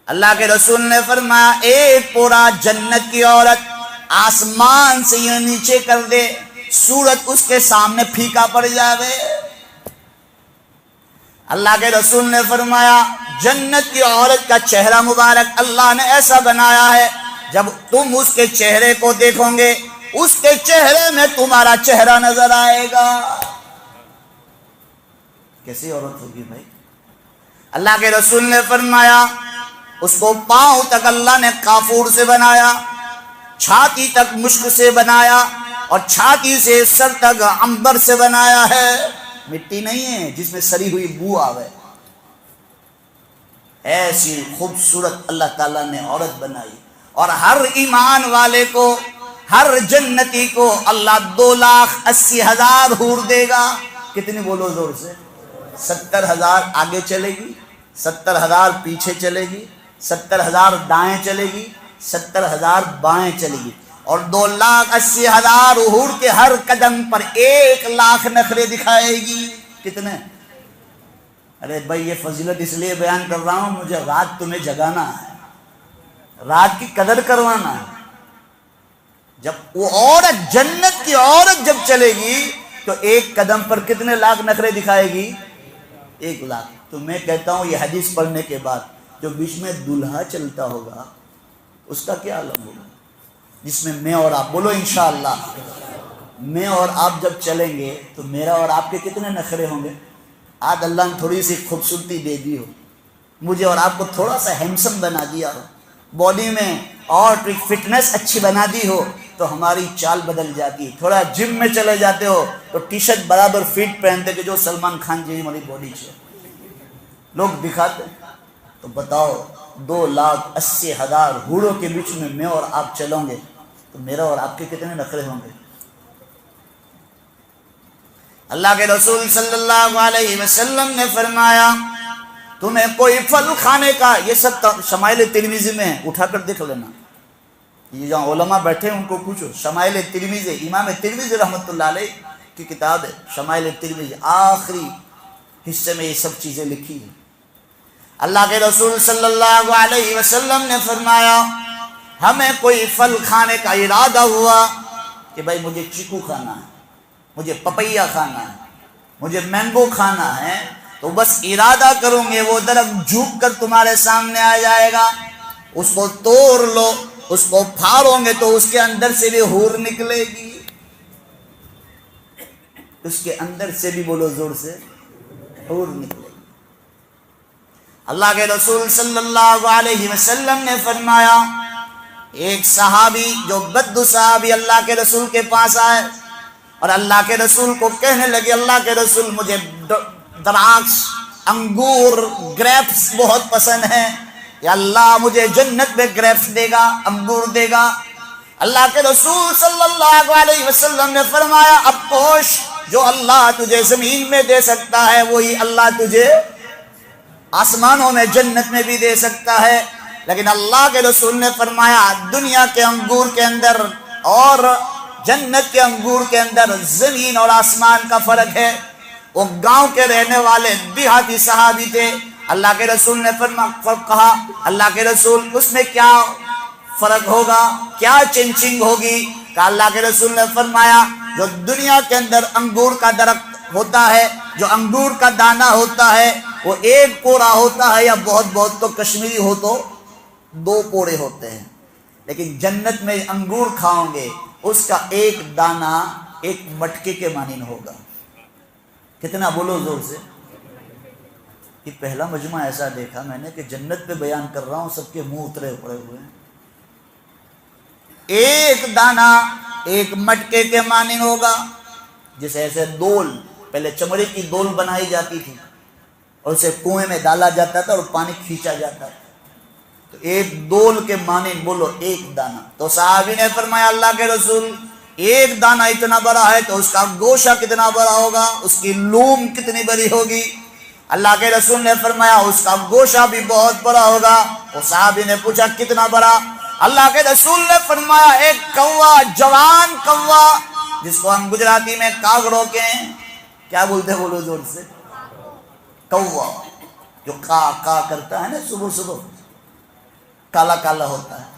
اللہ کے رسول نے فرمایا ایک پورا جنت کی عورت آسمان سے یہ نیچے کر دے، سورج اس کے سامنے پھیکا پڑ جاوے۔ اللہ کے رسول نے فرمایا جنت کی عورت کا چہرہ مبارک اللہ نے ایسا بنایا ہے، جب تم اس کے چہرے کو دیکھو گے اس کے چہرے میں تمہارا چہرہ نظر آئے گا۔ کیسی عورت ہوگی بھائی؟ اللہ کے رسول نے فرمایا اس کو پاؤں تک اللہ نے کافور سے بنایا، چھاتی تک مشک سے بنایا، اور چھاتی سے سر تک عنبر سے بنایا ہے، مٹی نہیں ہے جس میں سڑی ہوئی بو آوے۔ ایسی خوبصورت اللہ تعالیٰ نے عورت بنائی، اور ہر ایمان والے کو، ہر جنتی کو اللہ 2,80,000 حور دے گا۔ کتنی بولو زور سے؟ 70,000 آگے چلے گی، 70,000 پیچھے چلے گی، 70,000 دائیں چلے گی، 70,000 بائیں چلے گی، اور 2,80,000 حور کے ہر قدم پر 1,00,000 نخرے دکھائے گی۔ کتنے؟ ارے بھائی یہ فضیلت اس لیے بیان کر رہا ہوں، مجھے رات تمہیں جگانا ہے، رات کی قدر کروانا ہے۔ جب وہ عورت، جنت کی عورت جب چلے گی تو ایک قدم پر کتنے لاکھ نخرے دکھائے گی؟ 1,00,000۔ تو میں کہتا ہوں یہ حدیث پڑھنے کے بعد جو بیچ میں دلہا چلتا ہوگا اس کا کیا عالم ہوگا، جس میں میں اور آپ، بولو انشاءاللہ، میں اور آپ جب چلیں گے تو میرا اور آپ کے کتنے نخرے ہوں گے؟ آج اللہ نے تھوڑی سی خوبصورتی دے دی ہو، مجھے اور آپ کو تھوڑا سا ہینڈسم بنا دیا ہو، باڈی میں اور فٹنس اچھی بنا دی ہو تو ہماری چال بدل جاتی۔ تھوڑا جم میں چلے جاتے ہو تو ٹی شرٹ برابر فٹ پہنتے کہ جو سلمان خان جی ہماری باڈی سے لوگ دکھاتے۔ تو بتاؤ 2,80,000 حوروں کے بیچ میں اور آپ چلوں گے تو میرا اور آپ کے کتنے نخرے ہوں گے؟ اللہ کے رسول صلی اللہ علیہ وسلم نے فرمایا تمہیں کوئی پھل کھانے کا، یہ سب شمائل ترمذی میں ہے، اٹھا کر دیکھ لینا، یہ جہاں علماء بیٹھے ہیں ان کو پوچھو، شمائل ترمذی، امام ترمذی رحمۃ اللہ علیہ کی کتاب ہے شمائل ترمذی، آخری حصے میں یہ سب چیزیں لکھی ہیں۔ اللہ کے رسول صلی اللہ علیہ وسلم نے فرمایا ہمیں کوئی پھل کھانے کا ارادہ ہوا کہ بھائی مجھے چیکو کھانا ہے، مجھے پپیا کھانا ہے، مجھے مینگو کھانا ہے، تو بس ارادہ کروں گے وہ درخت جھک کر تمہارے سامنے آ جائے گا، اس کو توڑ لو، اس کو پھاڑو گے تو اس کے اندر سے بھی حور نکلے گی، اس کے اندر سے بھی، بولو زور سے، حور نکلے گی۔ اللہ کے رسول صلی اللہ علیہ وسلم نے فرمایا ایک صحابی جو بدو صحابی اللہ کے رسول کے پاس آئے اور اللہ کے رسول کو کہنے لگے اللہ کے رسول مجھے دراکش، انگور، گریپس بہت پسند ہیں، یا اللہ مجھے جنت میں گریپس دے گا، انگور دے گا۔ اللہ کے رسول صلی اللہ علیہ وسلم نے فرمایا اب پوش، جو اللہ تجھے زمین میں دے سکتا ہے وہی اللہ تجھے آسمانوں میں جنت میں بھی دے سکتا ہے۔ لیکن اللہ کے رسول نے فرمایا دنیا کے انگور کے اندر اور جنت کے انگور کے اندر زمین اور آسمان کا فرق ہے۔ وہ گاؤں کے رہنے والے دیہاتی صحابی تھے، اللہ کے رسول نے کہا اللہ کے رسول اس میں کیا فرق ہوگا، کیا چینجنگ ہوگی؟ کہ اللہ کے رسول نے فرمایا جو دنیا کے اندر انگور کا درخت ہوتا ہے، جو انگور کا دانہ ہوتا ہے وہ ایک پورا ہوتا ہے، یا بہت بہت تو کشمیری ہو تو 2 پورے ہوتے ہیں، لیکن جنت میں انگور کھاؤ گے اس کا ایک دانہ ایک مٹکے کے مانند ہوگا۔ کتنا بولو زور سے؟ یہ پہلا مجمع ایسا دیکھا میں نے کہ جنت پہ بیان کر رہا ہوں، سب کے منہ اترے پڑے ہوئے ہیں۔ ایک دانہ ایک مٹکے کے مانند ہوگا، جیسے ایسے دول، پہلے چمڑے کی دول بنائی جاتی تھی اور اسے کنویں میں ڈالا جاتا تھا اور پانی کھینچا جاتا تھا، تو ایک دول کے مانند، بولو ایک دانہ۔ تو صحابی نے فرمایا اللہ کے رسول ایک دانہ اتنا بڑا ہے تو اس کا گوشہ کتنا بڑا ہوگا، اس کی لوم کتنی بڑی ہوگی؟ اللہ کے رسول نے فرمایا اس کا گوشہ بھی بہت بڑا ہوگا۔ وہ صحابی نے پوچھا کتنا بڑا؟ اللہ کے رسول نے فرمایا ایک کوا، جوان کوا، جس کو ہم گجراتی میں کاغڑوں کے ہیں، کیا بولتے ہیں بولو زور سے؟ کوا، جو کا کرتا ہے نا صبح صبح، کالا کالا ہوتا ہے۔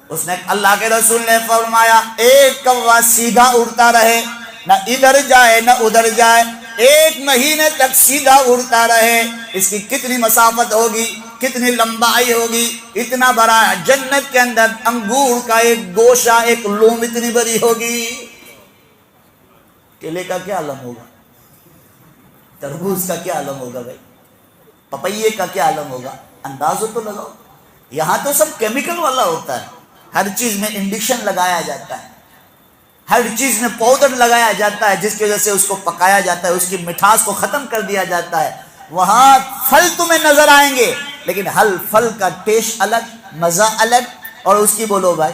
اس نے اللہ کے رسول نے فرمایا ایک کوا سیدھا اڑتا رہے، نہ ادھر جائے نہ ادھر جائے، 1 مہینے تک سیدھا اڑتا رہے، اس کی کتنی مسافت ہوگی، کتنی لمبائی ہوگی؟ اتنا بڑا ہے۔ جنت کے اندر انگور کا ایک گوشہ، ایک لوم اتنی بڑی ہوگی۔ کیلے کا کیا عالم ہوگا؟ تربوز کا کیا عالم ہوگا بھائی؟ پپیے کا کیا عالم ہوگا؟ اندازہ تو لگاؤ۔ یہاں تو سب کیمیکل والا ہوتا ہے، ہر چیز میں انڈکشن لگایا جاتا ہے، ہر چیز میں پاؤڈر لگایا جاتا ہے، جس کی وجہ سے اس کو پکایا جاتا ہے، اس کی مٹھاس کو ختم کر دیا جاتا ہے۔ وہاں پھل تمہیں نظر آئیں گے، لیکن ہر پھل کا ٹیسٹ الگ، مزہ الگ، اور اس کی بولو بھائی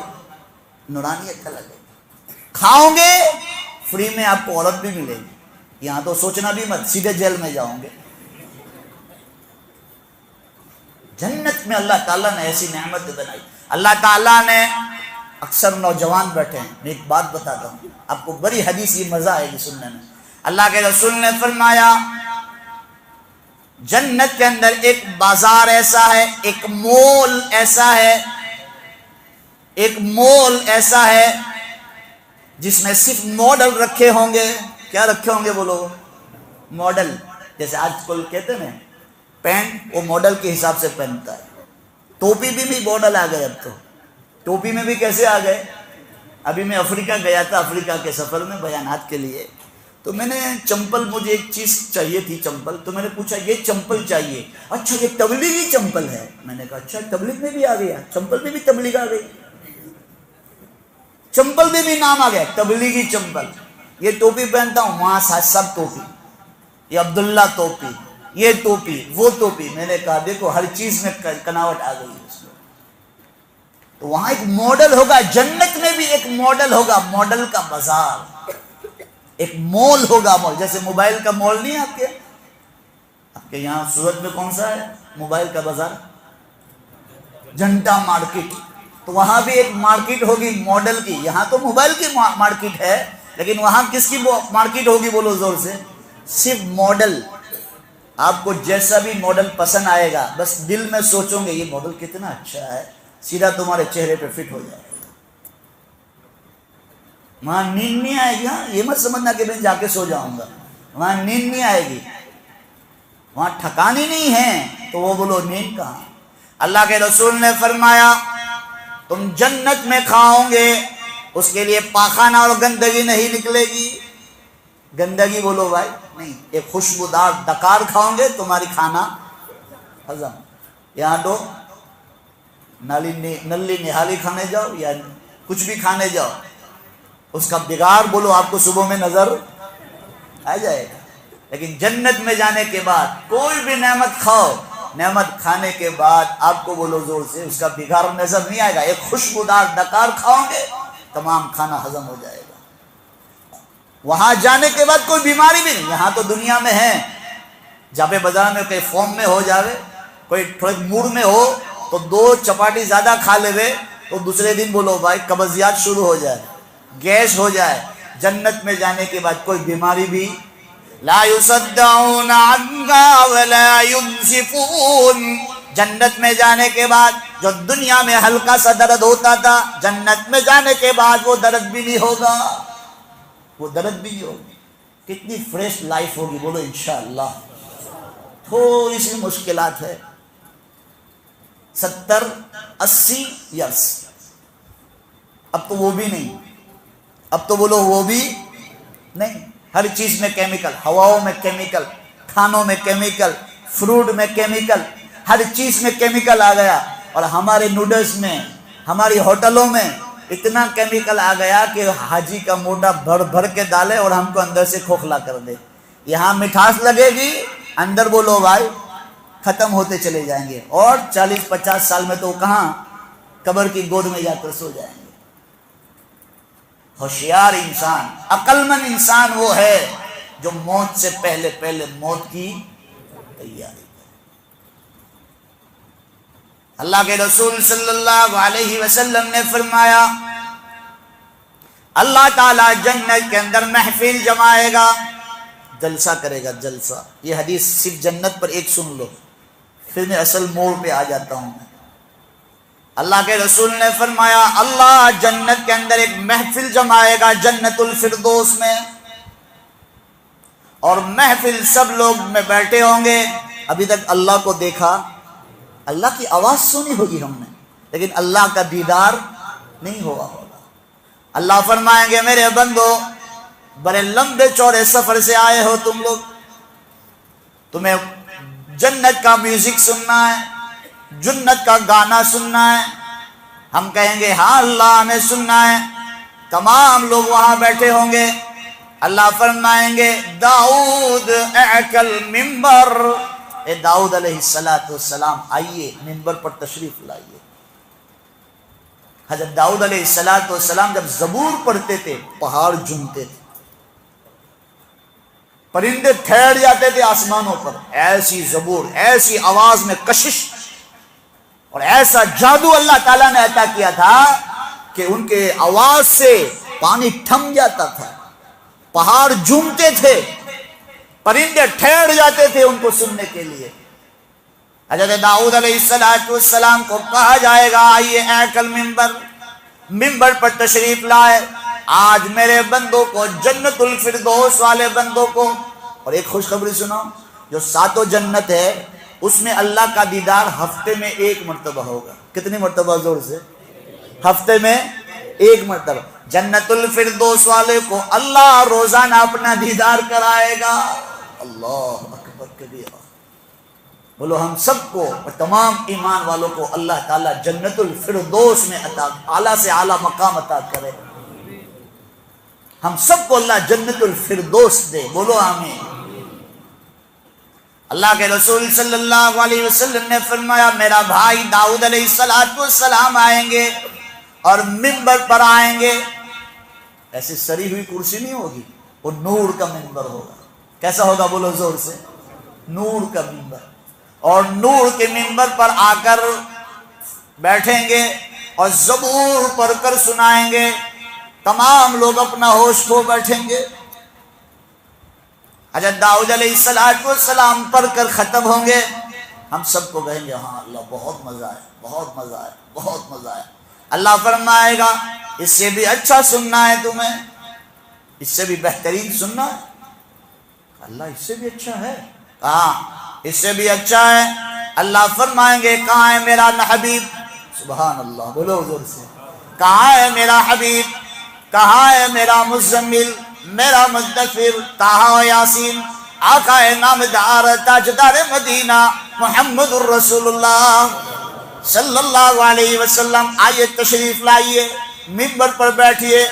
نورانیت الگ ہے۔ کھاؤ گے فری میں آپ کو عورت بھی ملے گی۔ یہاں تو سوچنا بھی مت، سیدھے جیل میں جاؤں گے۔ جنت میں اللہ تعالیٰ نے ایسی نعمت بنائی۔ اللہ تعالیٰ نے، اکثر نوجوان بیٹھے ہیں، میں ایک بات بتاتا ہوں آپ کو، بڑی حدیث، یہ مزہ آئے گی سننے میں۔ اللہ کے رسول نے فرمایا جنت کے اندر ایک بازار ایسا ہے، ایک مول ایسا ہے، ایک مول ایسا ہے جس میں صرف ماڈل رکھے ہوں گے۔ کیا رکھے ہوں گے بولو؟ ماڈل۔ جیسے آج کل کہتے ہیں نا پینٹ، وہ ماڈل کے حساب سے پہنتا ہے۔ ٹوپی بھی ماڈل آ گئے اب تو۔ ٹوپی میں بھی کیسے آ گئے؟ ابھی میں افریقہ گیا تھا، افریقہ کے سفر میں بیانات کے لیے، تو میں نے چمپل، مجھے ایک چیز چاہیے تھی چمپل، تو میں نے پوچھا یہ چمپل چاہیے، اچھا یہ تبلیغی چمپل ہے۔ میں نے کہا اچھا تبلیغ میں بھی آ گیا، چمپل میں بھی تبلیغ آ گئی، چمپل میں بھی نام آ گیا تبلیغی چمپل۔ یہ ٹوپی پہنتا ہوں، وہاں سب ٹوپی، یہ عبداللہ ٹوپی، یہ ٹوپی، وہ ٹوپی۔ میں نے کہا دیکھو ہر چیز میں کناوٹ آ گئی ہے۔ تو وہاں ایک ماڈل ہوگا، جنت میں بھی ایک ماڈل ہوگا، ماڈل کا بازار، ایک مول ہوگا۔ مول جیسے موبائل کا مول نہیں ہے آپ کے یہاں سورت میں کون سا ہے موبائل کا بازار؟ جنتا مارکیٹ۔ تو وہاں بھی ایک مارکیٹ ہوگی ماڈل کی۔ یہاں تو موبائل کی مارکیٹ ہے، لیکن وہاں کس کی مارکیٹ ہوگی بولو زور سے؟ صرف ماڈل۔ آپ کو جیسا بھی ماڈل پسند آئے گا، بس دل میں سوچوں گے یہ ماڈل کتنا اچھا ہے، سیدھا تمہارے چہرے پہ فٹ ہو جائے گا۔ وہاں نیند نہیں آئے گی۔ ہاں یہ مت سمجھنا کہ میں جا کے سو جاؤں گا، وہاں نیند نہیں آئے گی، وہاں ٹھکانی نہیں ہے، تو وہ بولو نیند کہاں؟ اللہ کے رسول نے فرمایا تم جنت میں کھاؤ گے، اس کے لیے پاخانہ اور گندگی نہیں نکلے گی۔ گندگی بولو بھائی نہیں، ایک خوشبودار ڈکار کھاؤ گے تمہاری کھانا ہضم۔ یہاں تو نلی نہالی کھانے جاؤ یا کچھ بھی کھانے جاؤ، اس کا بگاڑ بولو آپ کو صبح میں نظر آ جائے گا۔ لیکن جنت میں جانے کے بعد کوئی بھی نعمت کھاؤ، نعمت کھانے کے بعد آپ کو بولو زور سے اس کا بگاڑ نظر نہیں آئے گا۔ ایک خوشبودار ڈکار کھاؤ گے تمام کھانا ہضم ہو جائے گا۔ وہاں جانے کے بعد کوئی بیماری بھی نہیں۔ یہاں تو دنیا میں ہے، جہاں پہ بازار میں کوئی فارم میں ہو جاوے، کوئی تھوڑے موڈ میں ہو تو 2 چپاٹی زیادہ کھا لے تو دوسرے دن بولو بھائی قبضیات شروع ہو جائے، گیس ہو جائے۔ جنت میں جانے کے بعد کوئی بیماری بھی لا يصدعون عنها ولا ينزفون۔ جنت میں جانے کے بعد جو دنیا میں ہلکا سا درد ہوتا تھا، جنت میں جانے کے بعد وہ درد بھی نہیں ہوگا، وہ درد بھی نہیں ہوگی۔ کتنی فریش لائف ہوگی بولو انشاءاللہ۔ تھوڑی سی مشکلات ہے، 70-80 ایئرس، اب تو وہ بھی نہیں، اب تو بولو وہ بھی نہیں۔ ہر چیز میں کیمیکل، ہواؤں میں کیمیکل، کھانوں میں کیمیکل، فروٹ میں کیمیکل، ہر چیز میں کیمیکل آ گیا۔ اور ہمارے نوڈلز میں، ہماری ہوٹلوں میں اتنا کیمیکل آ گیا کہ حاجی کا موٹا بھر بھر کے ڈالے اور ہم کو اندر سے کھوکھلا کر دے۔ یہاں مٹھاس لگے گی، اندر بولو بھائی ختم ہوتے چلے جائیں گے، اور 40-50 سال میں تو کہاں قبر کی گود میں جا کر سو جائیں گے۔ ہوشیار انسان، عقل مند انسان وہ ہے جو موت سے پہلے پہلے موت کی تیاری کرے۔ اللہ کے رسول صلی اللہ علیہ وسلم نے فرمایا اللہ تعالیٰ جنت کے اندر محفل جمائے گا، جلسہ کرے گا، جلسہ۔ یہ حدیث صرف جنت پر ایک سن لو، پھر میں اصل موڑ پہ آ جاتا ہوں۔ اللہ کے رسول نے فرمایا اللہ جنت کے اندر ایک محفل جمائے گا جنت الفردوس میں، اور محفل سب لوگ میں بیٹھے ہوں گے۔ ابھی تک اللہ کو دیکھا، اللہ کی آواز سنی ہوگی ہم نے، لیکن اللہ کا دیدار نہیں ہوا ہوگا۔ اللہ فرمائیں گے میرے بندو بڑے لمبے چوڑے سفر سے آئے ہو تم لوگ، تمہیں جنت کا میوزک سننا ہے، جنت کا گانا سننا ہے۔ ہم کہیں گے ہاں اللہ ہمیں سننا ہے۔ تمام لوگ وہاں بیٹھے ہوں گے، اللہ فرمائیں گے داؤد اعکل ممبر، اے داؤد علیہ السلام آئیے ممبر پر تشریف لائیے۔ حضرت داؤد علیہ السلام جب زبور پڑھتے تھے پہاڑ جھومتے تھے، پرندے ٹھہر جاتے تھے آسمانوں پر، ایسی زبور، ایسی آواز میں کشش اور ایسا جادو اللہ تعالیٰ نے عطا کیا تھا کہ ان کے آواز سے پانی تھم جاتا تھا، پہاڑ جھومتے تھے، پرندے ٹھہر جاتے تھے ان کو سننے کے لیے۔ حضرت داؤد علیہ السلام کو کہا جائے گا آئیے ایکل ممبر پر تشریف لائے، آج میرے بندوں کو جنت الفردوس والے بندوں کو، اور ایک خوشخبری سناؤ، جو ساتوں جنت ہے اس میں اللہ کا دیدار ہفتے میں ایک مرتبہ ہوگا۔ کتنی مرتبہ؟ زور سے، ہفتے میں ایک مرتبہ۔ جنت الفردوس والے کو اللہ روزانہ اپنا دیدار کرائے گا۔ اللہ اکبر کبیرہ۔ بولو ہم سب کو اور تمام ایمان والوں کو اللہ تعالیٰ جنت الفردوس میں عطا، اعلیٰ سے اعلیٰ مقام عطا کرے۔ ہم سب کو اللہ جنت الفردوس دے، بولو آمین۔ اللہ کے رسول صلی اللہ علیہ وسلم نے فرمایا میرا بھائی داؤد علیہ السلام آئیں گے اور ممبر پر آئیں گے، ایسی سری ہوئی کرسی نہیں ہوگی، وہ نور کا ممبر ہوگا۔ کیسا ہوگا؟ بولو زور سے، نور کا ممبر۔ اور نور کے ممبر پر آ کر بیٹھیں گے اور زبور پڑھ کر سنائیں گے، تمام لوگ اپنا ہوش کھو بیٹھیں گے۔ حضرت داؤد علیہ السلام پڑھ کر ختم ہوں گے، ہم سب کو کہیں گے ہاں اللہ بہت مزہ آیا، بہت مزہ آیا، بہت مزہ آیا۔ اللہ فرمائے گا اس سے بھی اچھا سننا ہے تمہیں، اس سے بھی بہترین سننا ہے۔ اللہ اس سے بھی اچھا ہے؟ ہاں اس سے بھی اچھا ہے۔ اللہ فرمائیں گے کہاں ہے میرا حبیب؟ سبحان اللہ، بولو زور سے، کہاں ہے میرا حبیب؟ کہاں ہے میرا مزمل، میرا مدثر، طٰہٰ و یاسین، آقا نامدار تاجدار مدینہ محمد الرسول اللہ صلی اللہ علیہ وسلم، آئیے تشریف لائیے، ممبر پر بیٹھیے۔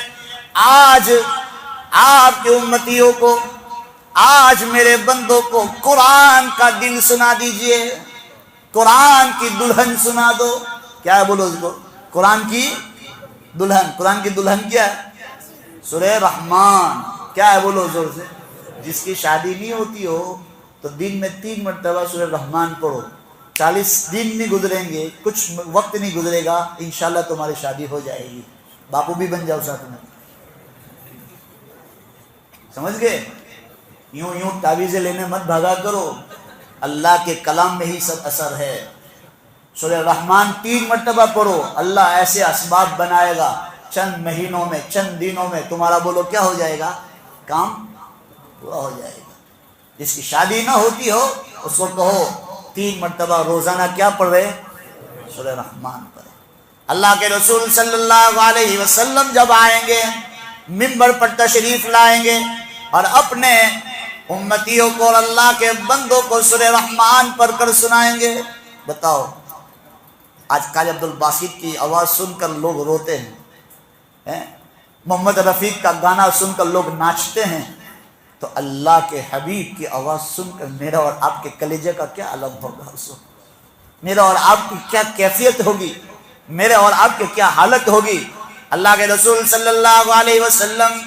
آج آپ کے امتیوں کو، آج میرے بندوں کو قرآن کا دل سنا دیجئے، قرآن کی دلہن سنا دو۔ کیا ہے؟ بولو اس کو، قرآن کی دلہن۔ قرآن کی دلہن کیا ہے؟ سورہ رحمان۔ کیا ہے؟ بولو زور سے۔ جس کی شادی نہیں ہوتی ہو تو دن میں 3 مرتبہ سورہ رحمان پڑھو، 40 دن نہیں گزریں گے، کچھ وقت نہیں گزرے گا، انشاءاللہ تمہاری شادی ہو جائے گی، باپو بھی بن جاؤ ساتھ میں۔ سمجھ گئے؟ یوں تعویذیں لینے مت بھاگا کرو، اللہ کے کلام میں ہی سب اثر ہے۔ سورہ رحمان 3 مرتبہ پڑھو، اللہ ایسے اسباب بنائے گا، چند مہینوں میں، چند دنوں میں تمہارا بولو کیا ہو جائے گا؟ کام پورا ہو جائے گا۔ جس کی شادی نہ ہوتی ہو اس کو کہو 3 مرتبہ روزانہ کیا پڑھ رہے؟ سورہ رحمان پڑھے۔ اللہ کے رسول صلی اللہ علیہ وسلم جب آئیں گے، ممبر پر تشریف لائیں گے اور اپنے امتیوں کو اور اللہ کے بندوں کو سورہ رحمان پڑھ کر سنائیں گے۔ بتاؤ آج قاری عبد الباسط کی آواز سن کر لوگ روتے ہیں، محمد رفیق کا گانا سن کر لوگ ناچتے ہیں، تو اللہ کے حبیب کی آواز سن کر میرا اور آپ کے کلیجے کا کیا عالم ہوگا؟ میرا اور آپ کی کیا کیفیت ہوگی؟ میرے اور آپ کی کیا حالت ہوگی؟ اللہ کے رسول صلی اللہ علیہ وسلم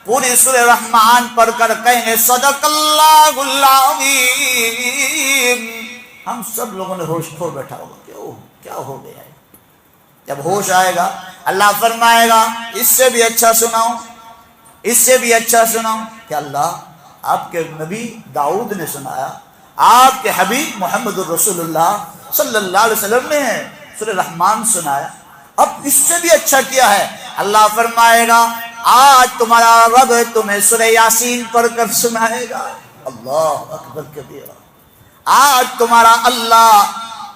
پوری سورہ رحمان پڑھ کر کہیں گے صدق اللہ العظیم، ہم سب لوگوں نے ہوش کھو بیٹھا ہوگا کیا ہو گیا ہے؟ جب ہوش آئے گا اللہ فرمائے گا اس سے بھی اچھا سناؤ، اس سے بھی اچھا سناؤ کہ اللہ آپ کے نبی داؤد نے سنایا، آپ کے حبیب محمد الرسول اللہ صلی اللہ علیہ وسلم نے سورہ رحمان سنایا، اب اس سے بھی اچھا کیا ہے؟ اللہ فرمائے گا آج تمہارا رب تمہیں سورہ یاسین پڑھ کر سنائے گا۔ اللہ اکبر کبیرہ، آج تمہارا اللہ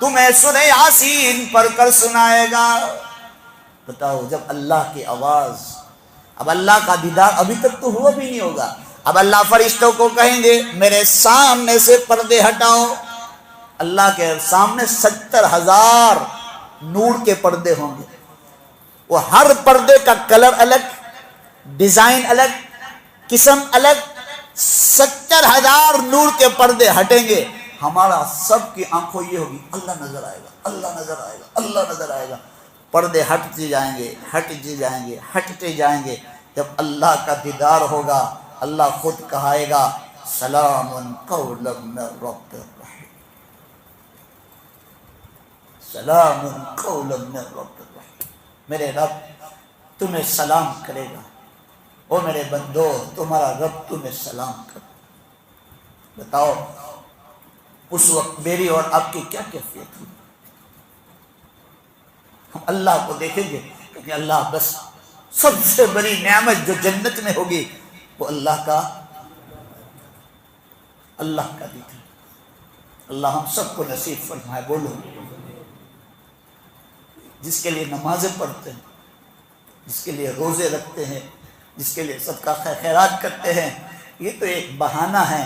تمہیں سورہ یاسین پڑھ کر سنائے گا۔ بتاؤ، جب اللہ کی آواز، اب اللہ کا دیدار ابھی تک تو ہوا بھی نہیں ہوگا، اب اللہ فرشتوں کو کہیں گے میرے سامنے سے پردے ہٹاؤ۔ اللہ کے سامنے 70,000 نور کے پردے ہوں گے، وہ ہر پردے کا کلر الگ، ڈیزائن الگ، قسم الگ، 70,000 نور کے پردے ہٹیں گے۔ ہمارا سب کی آنکھوں یہ ہوگی اللہ نظر آئے گا، اللہ نظر آئے گا، اللہ نظر آئے گا۔ پردے ہٹتے جائیں گے، ہٹتے جائیں گے، ہٹتے جائیں گے۔ جب اللہ کا دیدار ہوگا اللہ خود کہائے گا سلام قولا من رب الرحیم، سلام قولا من رب الرحیم، میرے رب تمہیں سلام کرے گا، او میرے بندو تمہارا رب تمہیں سلام کرے۔ بتاؤ اس وقت میری اور آپ کی کیا کیفیت ہوگی؟ ہم اللہ کو دیکھیں گے کہ اللہ بس سب سے بڑی نعمت جو جنت میں ہوگی وہ اللہ کا دیدار۔ اللہ ہم سب کو نصیب فرمائے۔ بولو، جس کے لیے نمازیں پڑھتے ہیں، جس کے لیے روزے رکھتے ہیں، جس کے لیے صدقہ خیرات کرتے ہیں، یہ تو ایک بہانہ ہے،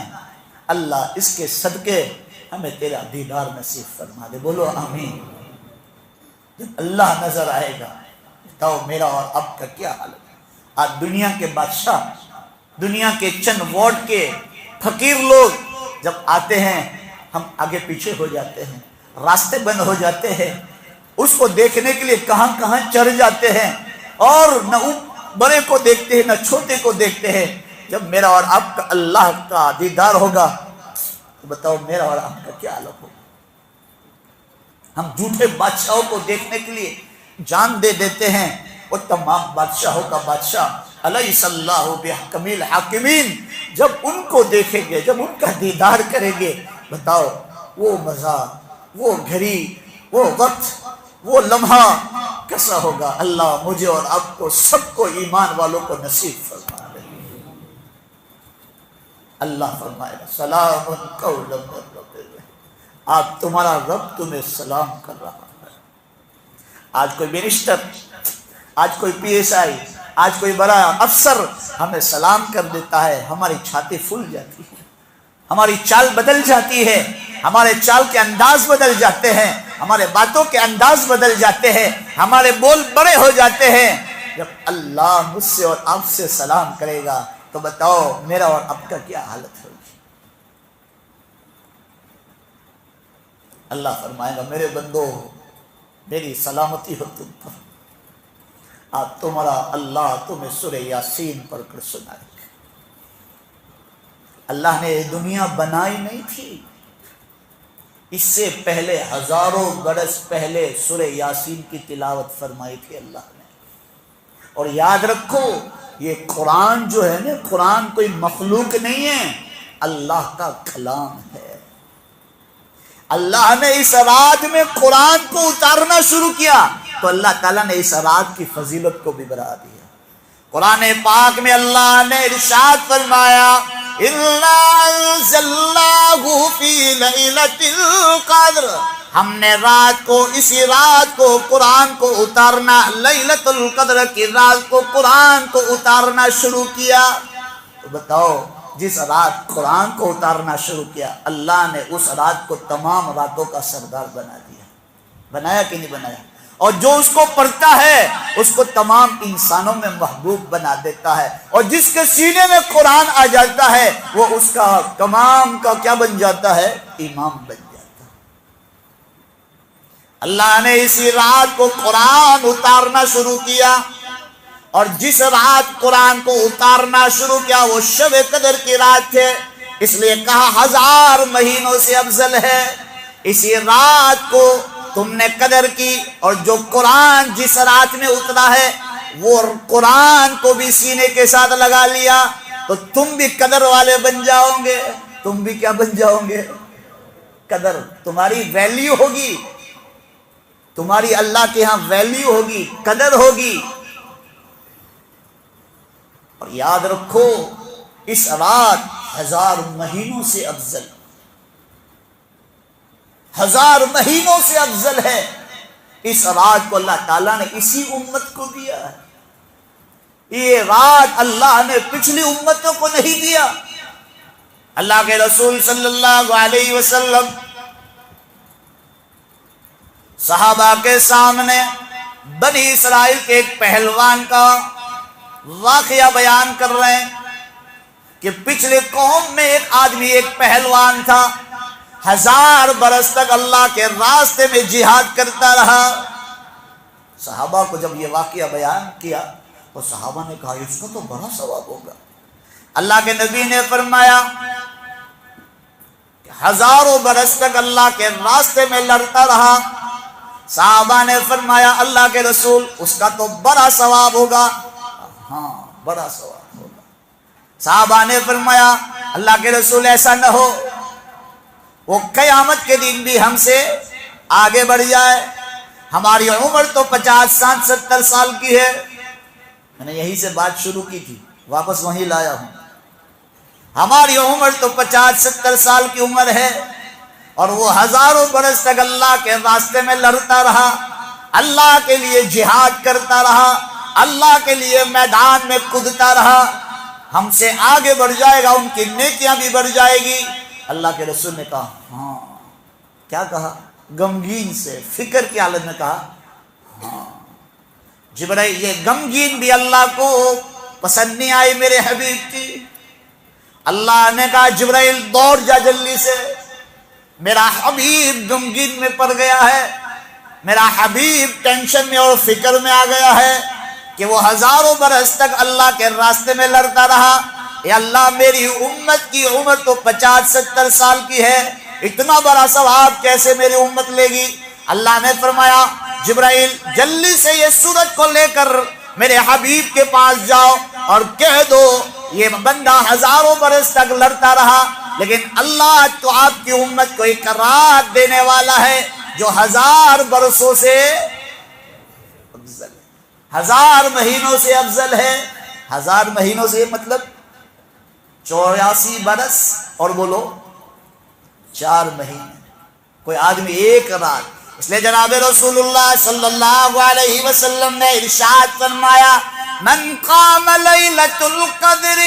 اللہ اس کے صدقے ہمیں تیرا دیدار نصیب فرما دے۔ بولو آمین۔ جب اللہ نظر آئے گا، بتاؤ میرا اور اب کا کیا حال ہے؟ آج دنیا کے بادشاہ، دنیا کے چند وارڈ کے فقیر لوگ جب آتے ہیں ہم آگے پیچھے ہو جاتے ہیں، راستے بند ہو جاتے ہیں، اس کو دیکھنے کے لیے کہاں کہاں چڑھ جاتے ہیں، اور نہ بڑے کو دیکھتے ہیں نہ چھوٹے کو دیکھتے ہیں۔ جب میرا اور آپ کا اللہ کا دیدار ہوگا تو بتاؤ میرا اور آپ کا کیا حال ہوگا؟ ہم جھوٹے بادشاہوں کو دیکھنے کے لیے جان دے دیتے ہیں، وہ تمام بادشاہوں کا بادشاہ الیس اللہ بحکم الحاکمین جب ان کو دیکھیں گے، جب ان کا دیدار کریں گے، بتاؤ وہ مزہ، وہ گھڑی، وہ وقت، وہ لمحہ کیسا ہوگا؟ اللہ مجھے اور آپ کو سب کو ایمان والوں کو نصیب فرما دے۔ اللہ فرمائے سلام قولا من رب الرحیم، آپ تمہارا رب تمہیں سلام کر رہا ہے۔ آج کوئی منسٹر، آج کوئی پی ایس آئی، آج کوئی بڑا افسر ہمیں سلام کر دیتا ہے، ہماری چھاتی پھول جاتی ہے، ہماری چال بدل جاتی ہے، ہمارے چال کے انداز بدل جاتے ہیں، ہمارے باتوں کے انداز بدل جاتے ہیں، ہمارے بول بڑے ہو جاتے ہیں۔ جب اللہ مجھ سے اور آپ سے سلام کرے گا تو بتاؤ میرا اور آپ کا کیا حالت ہوگی؟ اللہ فرمائے گا میرے بندو میری سلامتی ہو تم پر، آج تمہارا اللہ تمہیں سورہ یاسین پڑھ کر سنائے گا۔ اللہ نے دنیا بنائی نہیں تھی، اس سے پہلے ہزاروں برس پہلے سورہ یاسین کی تلاوت فرمائی تھی اللہ نے۔ اور یاد رکھو یہ قرآن جو ہے نا، قرآن کوئی مخلوق نہیں ہے، اللہ کا کلام ہے۔ اللہ نے اس رات میں قرآن کو اتارنا شروع کیا تو اللہ تعالیٰ نے اس رات کی فضیلت کو بھی بڑھا دیا۔ قرآن پاک میں اللہ نے ارشاد فرمایا اِنَّا أَنزَلْنَاهُ فِي لَيْلَةِ الْقَدْرِ، ہم نے رات کو، اسی رات کو قرآن کو اتارنا، لیلۃ القدر کی رات کو قرآن کو اتارنا شروع کیا۔ تو بتاؤ جس رات قرآن کو اتارنا شروع کیا اللہ نے اس رات کو تمام راتوں کا سردار بنا دیا۔ بنایا کہ نہیں بنایا؟ اور جو اس کو پڑھتا ہے اس کو تمام انسانوں میں محبوب بنا دیتا ہے، اور جس کے سینے میں قرآن آ جاتا ہے وہ اس کا تمام کا کیا بن جاتا ہے؟ امام بن جاتا ہے۔ اللہ نے اسی رات کو قرآن اتارنا شروع کیا۔ اور جس رات قرآن کو اتارنا شروع کیا وہ شب قدر کی رات تھے، اس لیے کہا 1000 مہینوں سے افضل ہے۔ اسی رات کو تم نے قدر کی، اور جو قرآن جس رات میں اترا ہے وہ قرآن کو بھی سینے کے ساتھ لگا لیا، تو تم بھی قدر والے بن جاؤ گے۔ تم بھی کیا بن جاؤ گے؟ قدر۔ تمہاری ویلیو ہوگی، تمہاری اللہ کے ہاں ویلیو ہوگی، قدر ہوگی۔ اور یاد رکھو اس رات 1000 مہینوں سے افضل، 1000 مہینوں سے افضل ہے۔ اس رات کو اللہ تعالیٰ نے اسی امت کو دیا ہے۔ یہ رات اللہ نے پچھلی امتوں کو نہیں دیا۔ اللہ کے رسول صلی اللہ علیہ وسلم صحابہ کے سامنے بنی اسرائیل کے ایک پہلوان کا واقعہ بیان کر رہے ہیں کہ پچھلے قوم میں ایک آدمی، ایک پہلوان تھا، 1000 برس تک اللہ کے راستے میں جہاد کرتا رہا۔ صحابہ کو جب یہ واقعہ بیان کیا تو صحابہ نے کہا اس کو تو بڑا ثواب ہوگا۔ اللہ کے نبی نے فرمایا کہ 1000 برس تک اللہ کے راستے میں لڑتا رہا۔ صحابہ نے فرمایا اللہ کے رسول اس کا تو بڑا ثواب ہوگا۔ ہاں بڑا ثواب ہوگا۔ صحابہ نے فرمایا اللہ کے رسول ایسا نہ ہو وہ قیامت کے دن بھی ہم سے آگے بڑھ جائے، ہماری عمر تو 50 60 70 سال کی ہے۔ میں نے یہی سے بات شروع کی تھی، واپس وہیں لایا ہوں۔ ہماری عمر تو 50 70 سال کی عمر ہے، اور وہ 1000 برس تک اللہ کے راستے میں لڑتا رہا، اللہ کے لیے جہاد کرتا رہا، اللہ کے لیے میدان میں کودتا رہا، ہم سے آگے بڑھ جائے گا، ان کی نیکیاں بھی بڑھ جائے گی۔ اللہ کے رسول نے کہا ہاں۔ کیا کہا؟ غمگین سے، فکر کی حالت میں کہا ہاں۔ جبرائیل، یہ غمگین بھی اللہ کو پسند نہیں آئی میرے حبیب کی۔ اللہ نے کہا جبرائیل دوڑ جا جلدی سے، میرا حبیب غمگین میں پڑ گیا ہے، میرا حبیب ٹینشن میں اور فکر میں آ گیا ہے کہ وہ 1000 برس تک اللہ کے راستے میں لڑتا رہا۔ اے اللہ میری امت کی عمر تو 50 70 سال کی ہے، اتنا بڑا ثواب کیسے میری امت لے گی؟ اللہ نے فرمایا جبرائیل جلدی سے یہ سورج کو لے کر میرے حبیب کے پاس جاؤ اور کہہ دو یہ بندہ 1000 برس تک لڑتا رہا، لیکن اللہ تو آپ کی امت کو ایک رات دینے والا ہے جو 1000 برسوں سے افضل ہے، 1000 مہینوں سے افضل ہے۔ 1000 مہینوں سے مطلب 84 برس اور بولو 4 مہینے، کوئی آدمی ایک رات۔ اس لیے جناب رسول اللہ صلی اللہ علیہ وسلم نے ارشاد فرمایا من قام لیلۃ القدر،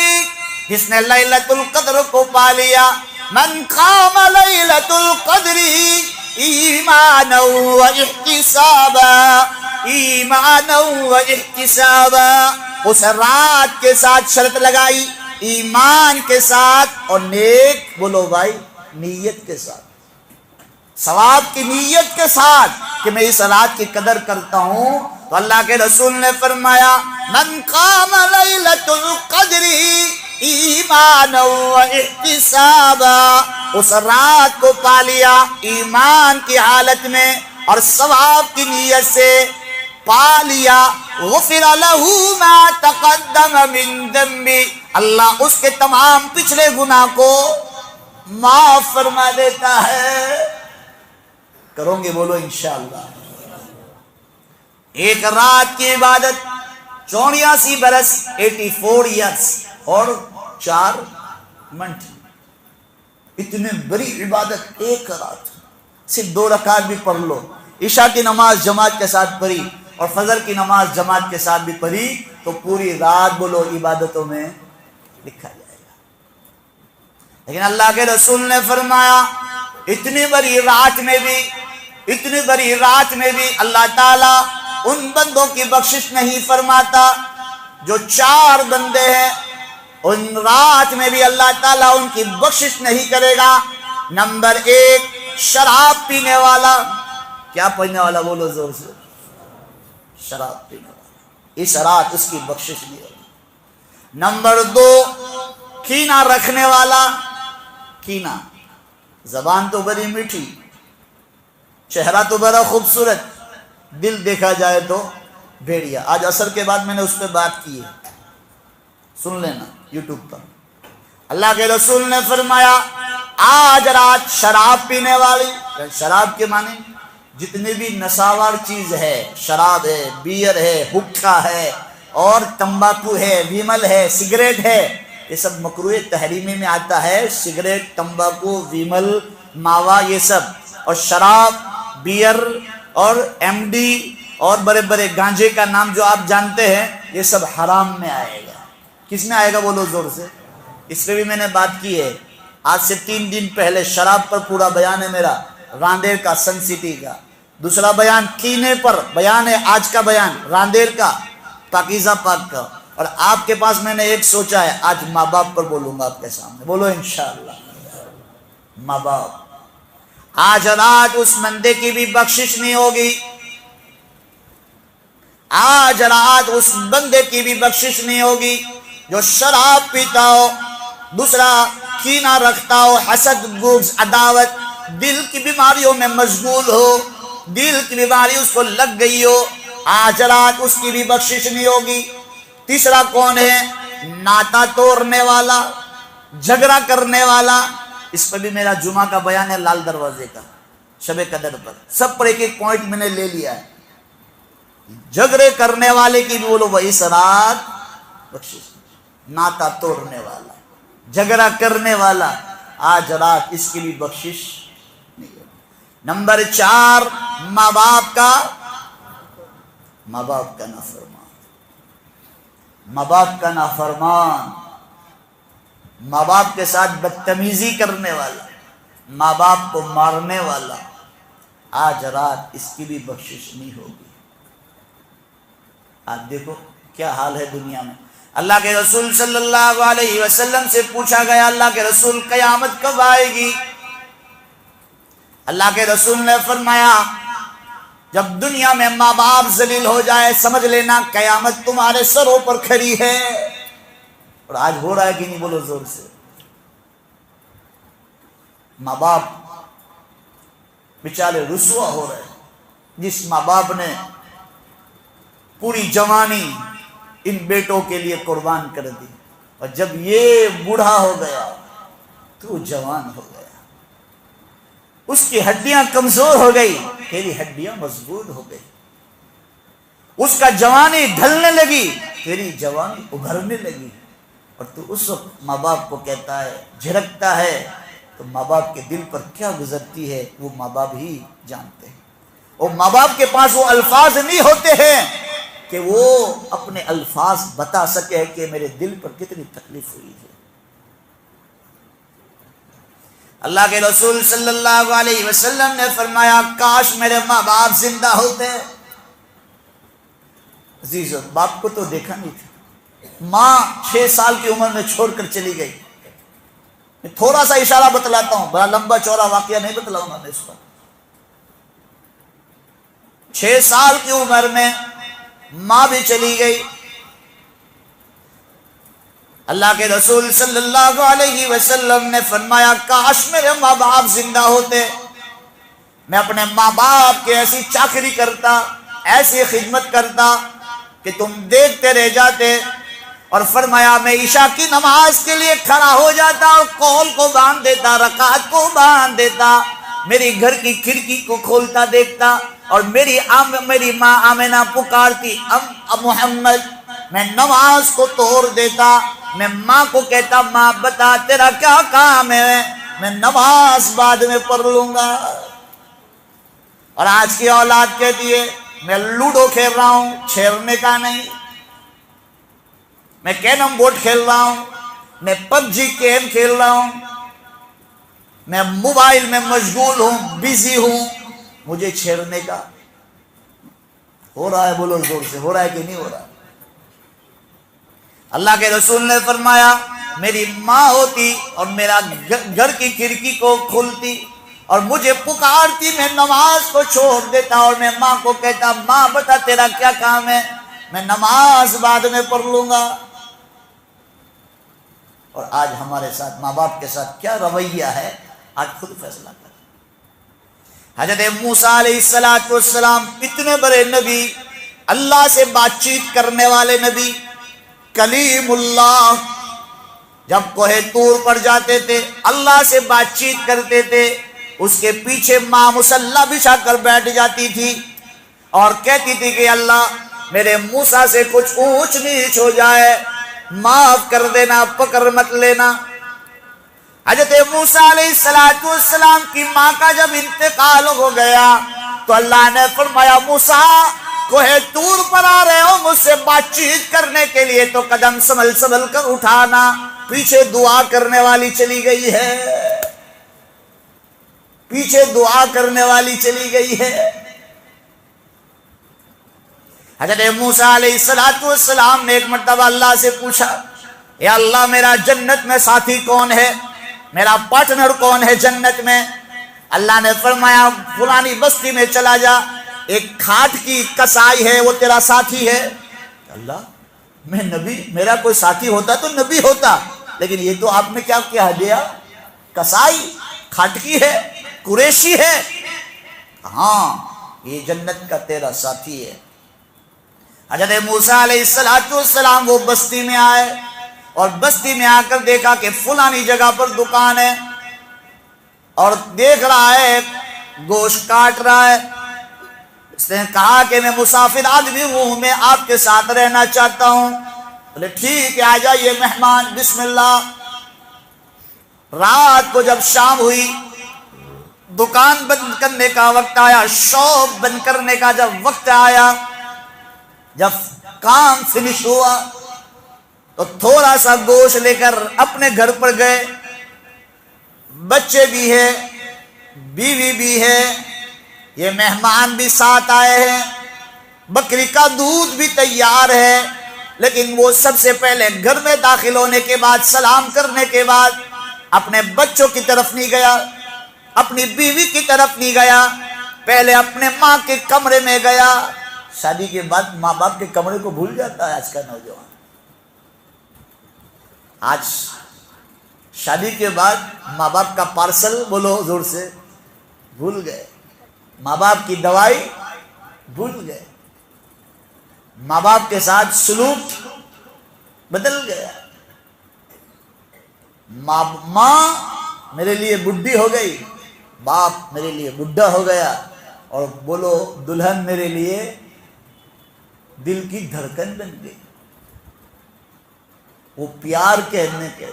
جس نے لیلۃ القدر کو پا لیا، من قام لیلۃ القدر ایمانا و احتسابا، ایمانا و احتسابا، اس رات کے ساتھ شرط لگائی ایمان کے ساتھ اور نیک، بولو بھائی، نیت کے ساتھ، ثواب کی نیت کے ساتھ کہ میں اس رات کی قدر کرتا ہوں، تو اللہ کے رسول نے فرمایا من قام لیلۃ القدر ایمانا و احتسابا، اس رات کو پا لیا ایمان کی حالت میں اور ثواب کی نیت سے پا لیا، غفر لہ ما تقدم من ذنبہ، اللہ اس کے تمام پچھلے گناہ کو معاف فرما دیتا ہے۔ کرو گے بولو انشاءاللہ۔ ایک رات کی عبادت 84 برس 84 ایئرس اور 4 منٹ، اتنی بڑی عبادت ایک رات، صرف 2 رکعت بھی پڑھ لو، عشاء کی نماز جماعت کے ساتھ پڑھی اور فجر کی نماز جماعت کے ساتھ بھی پڑھی تو پوری رات بولو عبادتوں میں لکھا جائے گا۔ لیکن اللہ کے رسول نے فرمایا اتنی بڑی رات میں بھی، اتنی بڑی رات میں بھی اللہ تعالیٰ ان بندوں کی بخشش نہیں فرماتا جو 4 بندے ہیں، ان رات میں بھی اللہ تعالیٰ ان کی بخشش نہیں کرے گا۔ نمبر 1 شراب پینے والا، کیا پینے والا بولو زور سے، شراب پینے والا، اس رات اس کی بخشش نہیں ہوگی۔ نمبر 2، کینہ رکھنے والا، کینہ، زبان تو بڑی میٹھی، چہرہ تو بڑا خوبصورت، دل دیکھا جائے تو بھیڑیا۔ آج عصر کے بعد میں نے اس پہ بات کی ہے، سن لینا یوٹیوب پر۔ اللہ کے رسول نے فرمایا آج رات شراب پینے والی، شراب کے معنی جتنی بھی نشاور چیز ہے، شراب ہے، بیئر ہے، حقہ ہے، اور تمباکو ہے، ویمل ہے، سگریٹ ہے، یہ سب مکروہ تحریمی میں آتا ہے۔ سگریٹ، تمباکو، ویمل، ماوا، یہ سب، اور شراب، بیئر اور ایم ڈی اور بڑے بڑے گانجے کا نام جو آپ جانتے ہیں، یہ سب حرام میں آئے گا۔ کس میں آئے گا بولو زور سے؟ اس پہ بھی میں نے بات کی ہے، آج سے 3 دن پہلے شراب پر پورا بیان ہے میرا، راندیر کا، سن سٹی کا۔ دوسرا بیان کینے پر بیان ہے، آج کا بیان راندیر کا، پاکیزہ پاک کا۔ اور آپ کے پاس میں نے ایک سوچا ہے، آج ماں باپ پر بولوں گا آپ کے سامنے، بولو انشاءاللہ۔ ماں باپ، آج رات اس بندے کی بھی بخشش نہیں ہوگی، آج رات اس بندے کی بھی بخشش نہیں ہوگی جو شراب پیتا ہو، دوسرا کینہ رکھتا ہو، حسد، بغض، عداوت، دل کی بیماریوں میں مشغول ہو، دل کی بیماری اس کو لگ گئی ہو، آج رات اس کی بھی بخشش نہیں ہوگی۔ تیسرا کون ہے؟ ناتا توڑنے والا، جھگڑا کرنے والا۔ اس پر بھی میرا جمعہ کا بیان ہے، لال دروازے کا، شب قدر پر، سب پر ایک ایک پوائنٹ میں نے لے لیا ہے۔ جھگڑے کرنے والے کی بھی بولو وہ اس رات بخشش، ناتا توڑنے والا، جھگڑا کرنے والا، آج رات اس کی بھی بخشش نہیں ہوگی۔ نمبر 4، ماں باپ کا نافرمان، ماں باپ کا نافرمان، ماں باپ کے ساتھ بدتمیزی کرنے والا، ماں باپ کو مارنے والا، آج رات اس کی بھی بخشش نہیں ہوگی۔ آج دیکھو کیا حال ہے دنیا میں۔ اللہ کے رسول صلی اللہ علیہ وسلم سے پوچھا گیا، اللہ کے رسول قیامت کب آئے گی؟ اللہ کے رسول نے فرمایا جب دنیا میں ماں باپ ذلیل ہو جائے سمجھ لینا قیامت تمہارے سروں پر کھڑی ہے۔ اور آج ہو رہا ہے کہ نہیں بولو زور سے؟ ماں باپ بیچارے رسوا ہو رہے ہیں۔ جس ماں باپ نے پوری جوانی ان بیٹوں کے لیے قربان کر دی، اور جب یہ بوڑھا ہو گیا تو جوان ہو گیا، اس کی ہڈیاں کمزور ہو گئی، تیری ہڈیاں مضبوط ہو گئی، اس کا جوانی ڈھلنے لگی، تیری جوانی ابھرنے لگی، اور تو اس وقت ماں باپ کو کہتا ہے، جھڑکتا ہے، تو ماں باپ کے دل پر کیا گزرتی ہے وہ ماں باپ ہی جانتے ہیں۔ اور ماں باپ کے پاس وہ الفاظ نہیں ہوتے ہیں کہ وہ اپنے الفاظ بتا سکے کہ میرے دل پر کتنی تکلیف ہوئی ہے۔ اللہ کے رسول صلی اللہ علیہ وسلم نے فرمایا کاش میرے ماں باپ زندہ ہوتے۔ عزیزو، باپ کو تو دیکھا نہیں تھا، ماں 6 سال کی عمر میں چھوڑ کر چلی گئی۔ میں تھوڑا سا اشارہ بتلاتا ہوں، بڑا لمبا چوڑا واقعہ نہیں بتلاؤں گا میں اس پر۔ 6 سال کی عمر میں ماں بھی چلی گئی۔ اللہ کے رسول صلی اللہ علیہ وسلم نے فرمایا کاش میرے ماں باپ زندہ ہوتے، میں اپنے ماں باپ کی ایسی چاکری کرتا، ایسی خدمت کرتا کہ تم دیکھتے رہ جاتے۔ اور فرمایا میں عشاء کی نماز کے لیے کھڑا ہو جاتا اور قول کو باندھ دیتا، رکعت کو باندھ دیتا، میری گھر کی کھڑکی کو کھولتا دیکھتا، اور میری ماں آمنہ پکارتی محمد، میں نماز کو توڑ دیتا، میں ماں کو کہتا ماں بتا تیرا کیا کام ہے، میں نماز بعد میں پڑھ لوں گا۔ اور آج کی اولاد کہتی ہے میں لوڈو کھیل رہا ہوں، چھیڑنے کا نہیں، میں کیرم بورڈ کھیل رہا ہوں، میں پب جی گیم کھیل رہا ہوں، میں موبائل میں مشغول ہوں، بیزی ہوں، مجھے چھیڑنے کا ہو رہا ہے؟ بولو زور سے، ہو رہا ہے کہ نہیں ہو رہا؟ اللہ کے رسول نے فرمایا میری ماں ہوتی اور میرا گھر کی کھڑکی کو کھولتی اور مجھے پکارتی، میں نماز کو چھوڑ دیتا اور میں ماں کو کہتا ماں بتا تیرا کیا کام ہے، میں نماز بعد میں پڑھ لوں گا۔ اور آج ہمارے ساتھ ماں باپ کے ساتھ کیا رویہ ہے، آج خود فیصلہ کر۔ حضرت موسیٰ علیہ السلام اتنے بڑے نبی، اللہ سے بات چیت کرنے والے نبی، کلیم اللہ، جب کوہ طور پر جاتے تھے اللہ سے بات چیت کرتے تھے، اس کے پیچھے ماں مصلی بچھا کر بیٹھ جاتی تھی اور کہتی تھی کہ اللہ میرے موسیٰ سے کچھ اونچ نیچ ہو جائے معاف کر دینا، پکڑ مت لینا۔ حضرت موسیٰ علیہ السلام کی ماں کا جب انتقال ہو گیا تو اللہ نے فرمایا موسیٰ کوہ طور پر آ رہے ہو مجھ سے بات چیت کرنے کے لیے تو قدم سنبھل سنبھل کر اٹھانا، پیچھے دعا کرنے والی چلی گئی ہے، پیچھے دعا کرنے والی چلی گئی ہے۔ حضرت موسیٰ علیہ السلام نے ایک مرتبہ اللہ سے پوچھا، یا اللہ میرا جنت میں ساتھی کون ہے، میرا پارٹنر کون ہے جنت میں؟ اللہ نے فرمایا فلانی بستی میں چلا جا، ایک کھاٹ کی کسائی ہے وہ تیرا ساتھی ہے۔ اللہ میں نبی، میرا کوئی ساتھی ہوتا تو نبی ہوتا، لیکن یہ تو آپ نے کیا کہہ دیا، کسائی، کھاٹ کی ہے، قریشی ہے، ہاں یہ جنت کا تیرا ساتھی ہے۔ حضرت موسیٰ علیہ السلام وہ بستی میں آئے اور بستی میں آ کر دیکھا کہ فلانی جگہ پر دکان ہے اور دیکھ رہا ہے گوشت کاٹ رہا ہے۔ اس نے کہا کہ میں مسافر آدمی ہوں، میں آپ کے ساتھ رہنا چاہتا ہوں۔ بولے ٹھیک ہے آ جائیے مہمان، بسم اللہ۔ رات کو جب شام ہوئی، دکان بند کرنے کا وقت آیا، شاپ بند کرنے کا جب وقت آیا، جب کام فنش ہوا تو تھوڑا سا گوشت لے کر اپنے گھر پر گئے، بچے بھی ہے، بیوی بھی ہے، یہ مہمان بھی ساتھ آئے ہیں، بکری کا دودھ بھی تیار ہے، لیکن وہ سب سے پہلے گھر میں داخل ہونے کے بعد سلام کرنے کے بعد اپنے بچوں کی طرف نہیں گیا، اپنی بیوی کی طرف نہیں گیا، پہلے اپنے ماں کے کمرے میں گیا۔ شادی کے بعد ماں باپ کے کمرے کو بھول جاتا ہے آج کا نوجوان۔ آج شادی کے بعد ماں باپ کا پارسل بولو زور سے بھول گئے، ماں باپ کی دوائی بھول گئے، ماں باپ کے ساتھ سلوک بدل گیا۔ ماں میرے لیے بڈھی ہو گئی، باپ میرے لیے بڈھا ہو گیا، اور بولو دلہن میرے لیے دل کی دھڑکن بن گئی۔ وہ پیار کہنے کے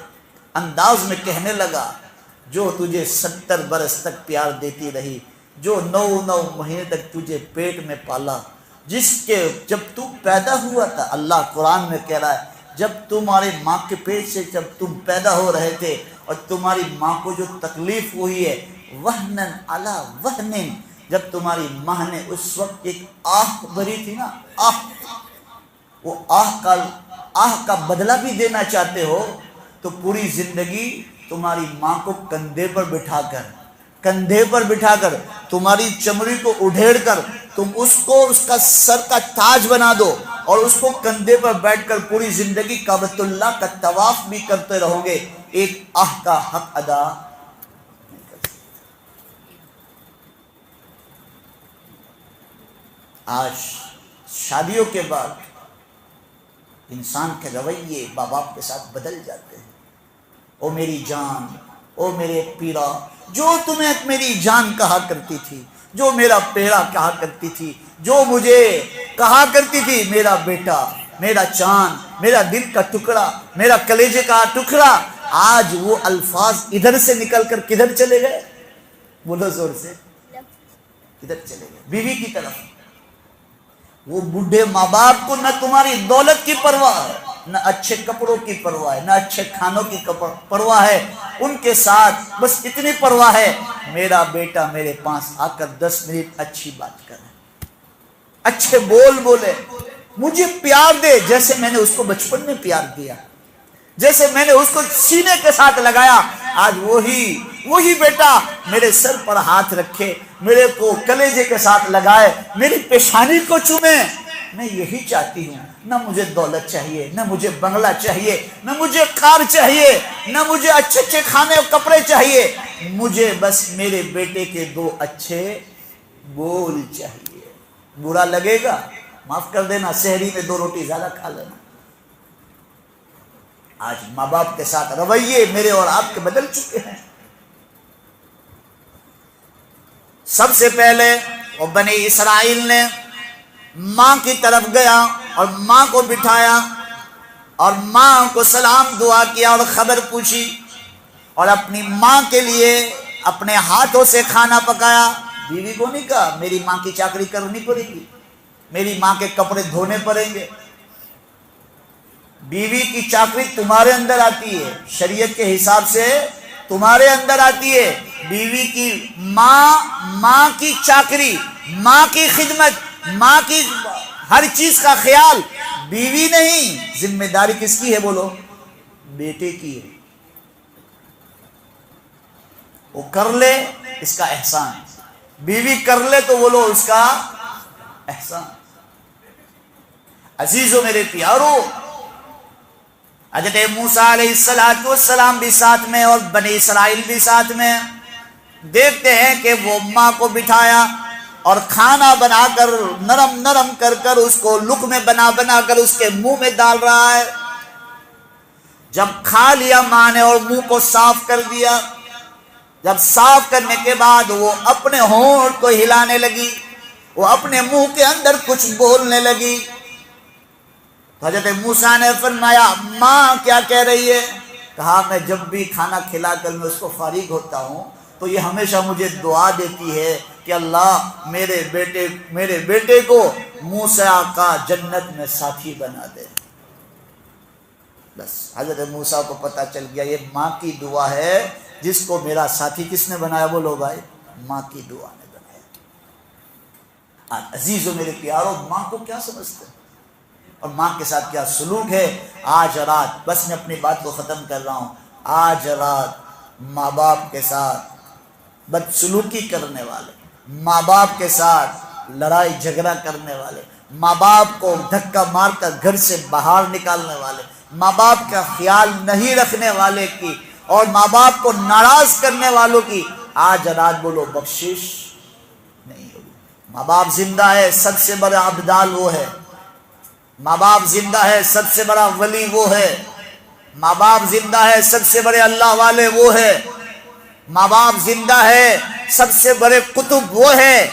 انداز میں کہنے لگا، جو تجھے 70 برس تک پیار دیتی رہی، جو 9 مہینے تک تجھے پیٹ میں پالا، جس کے جب تو پیدا ہوا تھا، اللہ قرآن میں کہہ رہا ہے جب تمہارے ماں کے پیٹ سے جب تم پیدا ہو رہے تھے اور تمہاری ماں کو جو تکلیف ہوئی ہے، وہنن علی وہنن، جب تمہاری ماں نے اس وقت ایک آہ بھری تھی نا، وہ آہ کا بدلہ بھی دینا چاہتے ہو تو پوری زندگی تمہاری ماں کو کندھے پر بٹھا کر تمہاری چمڑی کو اڈھیڑ کر تم اس کو اس کا سر کا تاج بنا دو اور اس کو کندھے پر بیٹھ کر پوری زندگی کعبۃ اللہ کا طواف بھی کرتے رہو گے، ایک آہ کا حق ادا نہیں کر سکتے۔ آج شادیوں کے بعد انسان کے رویے ماں باپ کے ساتھ بدل جاتے ہیں۔ او میری جان، او میرے پیرا، جو تمہیں میری جان کہا کرتی تھی، جو میرا پیڑا کہا کرتی تھی، جو مجھے کہا کرتی تھی میرا بیٹا، میرا چاند، میرا دل کا ٹکڑا، میرا کلیجے کا ٹکڑا، آج وہ الفاظ ادھر سے نکل کر کدھر چلے گئے؟ بولو زور سے، کدھر چلے گئے؟ بیوی کی طرف۔ وہ بوڑھے ماں باپ کو نہ تمہاری دولت کی پرواہ ہے، نہ اچھے کپڑوں کی پرواہ ہے، نہ اچھے کھانوں کی پرواہ ہے، ان کے ساتھ بس اتنی پرواہ ہے میرا بیٹا میرے پاس آ کر 10 منٹ اچھی بات کرے، اچھے بول بولے، مجھے پیار دے جیسے میں نے اس کو بچپن میں پیار دیا، جیسے میں نے اس کو سینے کے ساتھ لگایا۔ آج وہی بیٹا میرے سر پر ہاتھ رکھے، میرے کو کلیجے کے ساتھ لگائے، میری پیشانی کو چومے۔ میں یہی چاہتی ہوں نہ مجھے دولت چاہیے، نہ مجھے بنگلہ چاہیے، نہ مجھے کار چاہیے، نہ مجھے اچھے اچھے کھانے اور کپڑے چاہیے، مجھے بس میرے بیٹے کے 2 اچھے بول چاہیے۔ برا لگے گا معاف کر دینا، سحری میں 2 روٹی زیادہ کھا لینا۔ آج ماں باپ کے ساتھ رویے میرے اور آپ کے بدل چکے ہیں۔ سب سے پہلے وہ بنی اسرائیل نے ماں کی طرف گیا اور ماں کو بٹھایا اور ماں کو سلام دعا کیا اور خبر پوچھی، اور اپنی ماں کے لیے اپنے ہاتھوں سے کھانا پکایا۔ بیوی کو نہیں کہا میری ماں کی چاکری کرنی پڑے گی، میری ماں کے کپڑے دھونے پڑیں گے۔ بیوی کی چاکری تمہارے اندر آتی ہے، شریعت کے حساب سے تمہارے اندر آتی ہے۔ بیوی کی ماں کی چاکری، ماں کی خدمت، ماں کی ہر چیز کا خیال بیوی نہیں، ذمہ داری کس کی ہے بولو؟ بیٹے کی ہے۔ وہ کر لے اس کا احسان، بیوی کر لے تو بولو اس کا احسان۔ عزیزو میرے پیارو، حضرت موسیٰ علیہ السلام بھی ساتھ میں اور بنی اسرائیل بھی ساتھ میں، دیکھتے ہیں کہ وہ ماں کو بٹھایا اور کھانا بنا کر نرم نرم کر کر اس کو لقمے بنا کر اس کے منہ میں ڈال رہا ہے۔ جب کھا لیا ماں نے اور منہ کو صاف کر دیا، جب صاف کرنے کے بعد وہ اپنے ہونٹ کو ہلانے لگی، وہ اپنے منہ کے اندر کچھ بولنے لگی۔ حضرت موسیٰ نے فرمایا ماں کیا کہہ رہی ہے؟ کہا میں جب بھی کھانا کھلا کر میں اس کو فارغ ہوتا ہوں تو یہ ہمیشہ مجھے دعا دیتی ہے کہ اللہ میرے بیٹے کو موسیٰ کا جنت میں ساتھی بنا دے۔ بس حضرت موسیٰ کو پتہ چل گیا یہ ماں کی دعا ہے، جس کو میرا ساتھی کس نے بنایا بولو بھائی؟ ماں کی دعا نے بنایا۔ عزیزو میرے پیارو، ماں کو کیا سمجھتے ہیں اور ماں کے ساتھ کیا سلوک ہے؟ آج رات بس میں اپنی بات کو ختم کر رہا ہوں، آج رات ماں باپ کے ساتھ بدسلوکی کرنے والے، ماں باپ کے ساتھ لڑائی جھگڑا کرنے والے، ماں باپ کو دھکا مار کر گھر سے باہر نکالنے والے، ماں باپ کا خیال نہیں رکھنے والے کی اور ماں باپ کو ناراض کرنے والوں کی آج رات بولو بخشش نہیں ہوگی۔ ماں باپ زندہ ہے، سب سے بڑا عبدال وہ ہے۔ ماں باپ زندہ ہے، سب سے بڑا ولی وہ ہے۔ ماں باپ زندہ ہے، سب سے بڑے اللہ والے وہ ہے۔ ماں باپ زندہ ہے، سب سے بڑے قطب وہ ہے۔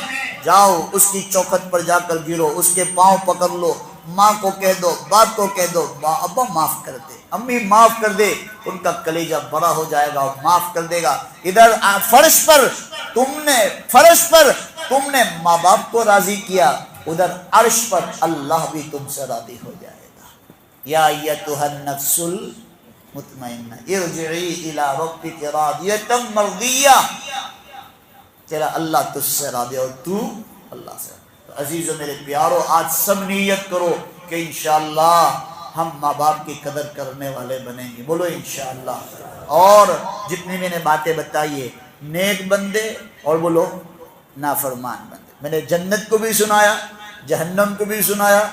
جاؤ اس کی چوکھٹ پر جا کر گرو، اس کے پاؤں پکڑ لو، ماں کو کہہ دو، باپ کو کہہ دو ابا معاف کر دے، امی معاف کر دے، ان کا کلیجہ بڑا ہو جائے گا اور معاف کر دے گا۔ ادھر فرش پر تم نے ماں باپ کو راضی کیا، ادھر عرش پر اللہ بھی تم سے راضی ہو جائے گا۔ یا ایتھا النفس المطمئنہ ارجعی الی ربک راضیۃ مرضیہ، تیرا اللہ تجھ سے راضی اور تو اللہ سے۔ عزیزو میرے پیارو، آج سب نیت کرو کہ انشاءاللہ ہم ماں باپ کی قدر کرنے والے بنیں گے، بولو انشاءاللہ۔ اور جتنی میں نے باتیں بتائی نیک بندے اور بولو نافرمان بندے، میں نے جنت کو بھی سنایا، جہنم کو بھی سنایا،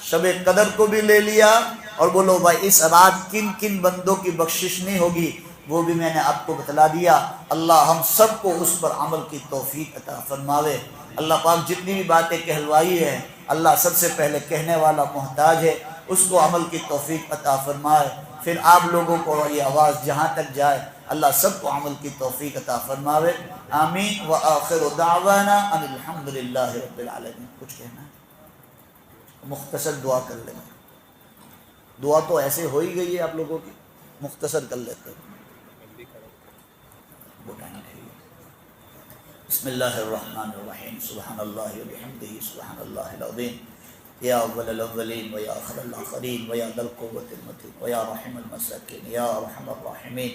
شب قدر کو بھی لے لیا، اور بولو بھائی اس رات کن کن بندوں کی بخشش نہیں ہوگی وہ بھی میں نے آپ کو بتلا دیا۔ اللہ ہم سب کو اس پر عمل کی توفیق عطا فرماوے۔ اللہ پاک جتنی بھی باتیں کہلوائی ہیں اللہ سب سے پہلے کہنے والا محتاج ہے، اس کو عمل کی توفیق عطا فرمائے، پھر آپ لوگوں کو یہ آواز جہاں تک جائے اللہ سب کو عمل کی توفیق عطا فرماوے، آمین۔ وآخر دعوانا ان الحمدللہ رب العالمین۔ کچھ کہنا ہے؟ مختصر دعا کر لیں، دعا تو ایسے ہو ہی گئی ہے آپ لوگوں کی، مختصر کر لیتے ہیں۔ بسم اللہ الرحمن الرحیم، سبحان اللہ وبحمدہ سبحان اللہ العظیم، یا اول الاولین ویا آخر الاخرین ویا ذا القوة المتین ویا رحم المساکین یا ارحم الراحمین،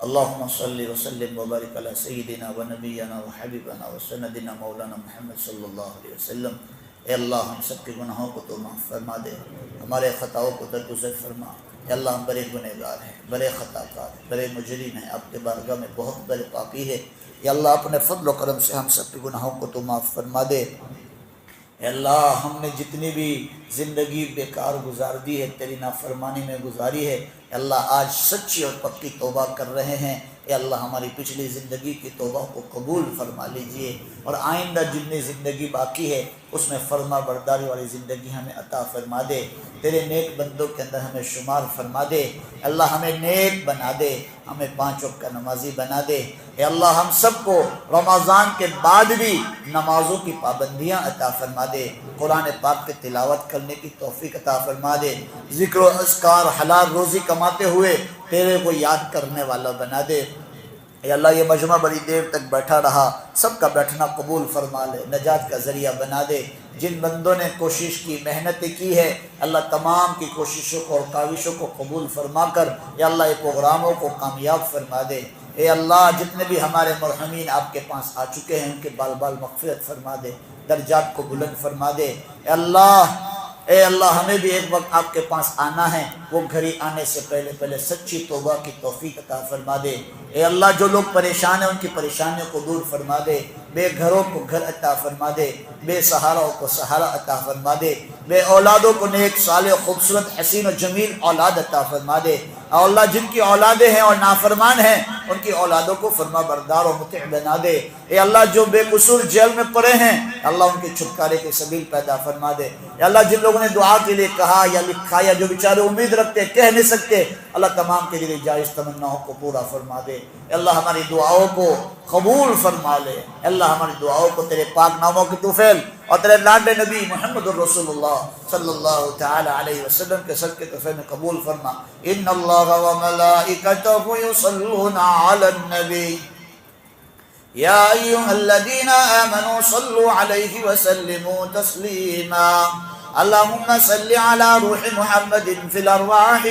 اللہم صلی وسلم وبارک علی سیدنا ونبینا وحبیبنا وسندنا مولانا محمد صلی اللہ علیہ وسلم۔ اے اللہ ہم سب کے گناہوں کو تو معاف فرما دے، ہمارے خطاؤں کو درگزر فرما۔ اے اللہ ہم بڑے گنہگار ہیں، بڑے خطا کار ہیں، بڑے مجرم ہیں، آپ کے بارگاہ میں بہت بڑے پاپی ہے۔ یا اللہ اپنے فضل و کرم سے ہم سب کے گناہوں کو تو معاف فرما دے۔ اے اللہ ہم نے جتنی بھی زندگی بیکار گزار دی ہے تیری نافرمانی میں گزاری ہے، اے اللہ آج سچی اور پکی توبہ کر رہے ہیں، اے اللہ ہماری پچھلی زندگی کی توبہ کو قبول فرما لیجئے، اور آئندہ جتنی زندگی باقی ہے اس میں فرما برداری والی زندگی ہمیں عطا فرما دے، تیرے نیک بندوں کے اندر ہمیں شمار فرما دے، اے اللہ ہمیں نیک بنا دے، ہمیں 5 وقت کا نمازی بنا دے، اے اللہ ہم سب کو رمضان کے بعد بھی نمازوں کی پابندیاں عطا فرما دے، قرآن پاک کی تلاوت کرنے کی توفیق عطا فرما دے، ذکر و اذکار حلال روزی کماتے ہوئے تیرے کو یاد کرنے والا بنا دے، اے اللہ یہ مجمع بڑی دیر تک بیٹھا رہا، سب کا بیٹھنا قبول فرما لے، نجات کا ذریعہ بنا دے، جن بندوں نے کوشش کی محنت کی ہے اللہ تمام کی کوششوں کو اور کاوشوں کو قبول فرما کر یا اللہ یہ پروگراموں کو کامیاب فرما دے، اے اللہ جتنے بھی ہمارے مرحومین آپ کے پاس آ چکے ہیں ان کے بال بال مغفرت فرما دے، درجات کو بلند فرما دے، اے اللہ ہمیں بھی ایک وقت آپ کے پاس آنا ہے، وہ گھڑی آنے سے پہلے سچی توبہ کی توفیق عطا فرما دے، اے اللہ جو لوگ پریشان ہیں ان کی پریشانیوں کو دور فرما دے، بے گھروں کو گھر عطا فرما دے، بے سہاروں کو سہارا عطا فرما دے، بے اولادوں کو نیک صالح خوبصورت حسین و جمیل اولاد عطا فرما دے، اور اللہ جن کی اولادیں ہیں اور نافرمان ہیں ان کی اولادوں کو فرما بردار و مطیع بنا دے، اے اللہ جو بے قصور جیل میں پڑے ہیں اللہ ان کے چھٹکارے کے سبیل پیدا فرما دے، اے اللہ جن لوگوں نے دعا کے لیے کہا یا لکھا یا جو بیچارے امید رکھتے کہہ نہیں سکتے اللہ تمام کے لیے جائز تمناؤں کو پورا فرما دے، اے اللہ ہماری دعاؤں کو قبول فرما لے، اے اللہ ہماری دعاؤں کو تیرے پاک ناموں کی طفیل اور تیرے لاڈلے نبی محمد الرسول اللہ صلی اللہ تعالی علیہ وسلم کے صدقے طفیل میں قبول فرما۔ ان اللہ و ملائکتہ یصلون علی النبی یا ایھا الذین آمنوا صلوا علیہ وسلموا تسلیما اللہم صل علی روح محمد فی الارواح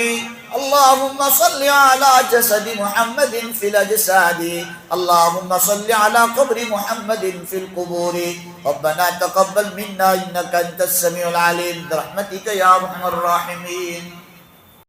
اللہم صل علی جسد محمد فی الاجساد اللہم صل علی قبر محمد فی القبور ربنا تقبل منا انک انت السمیع العلیم برحمتک یا ارحم الراحمین۔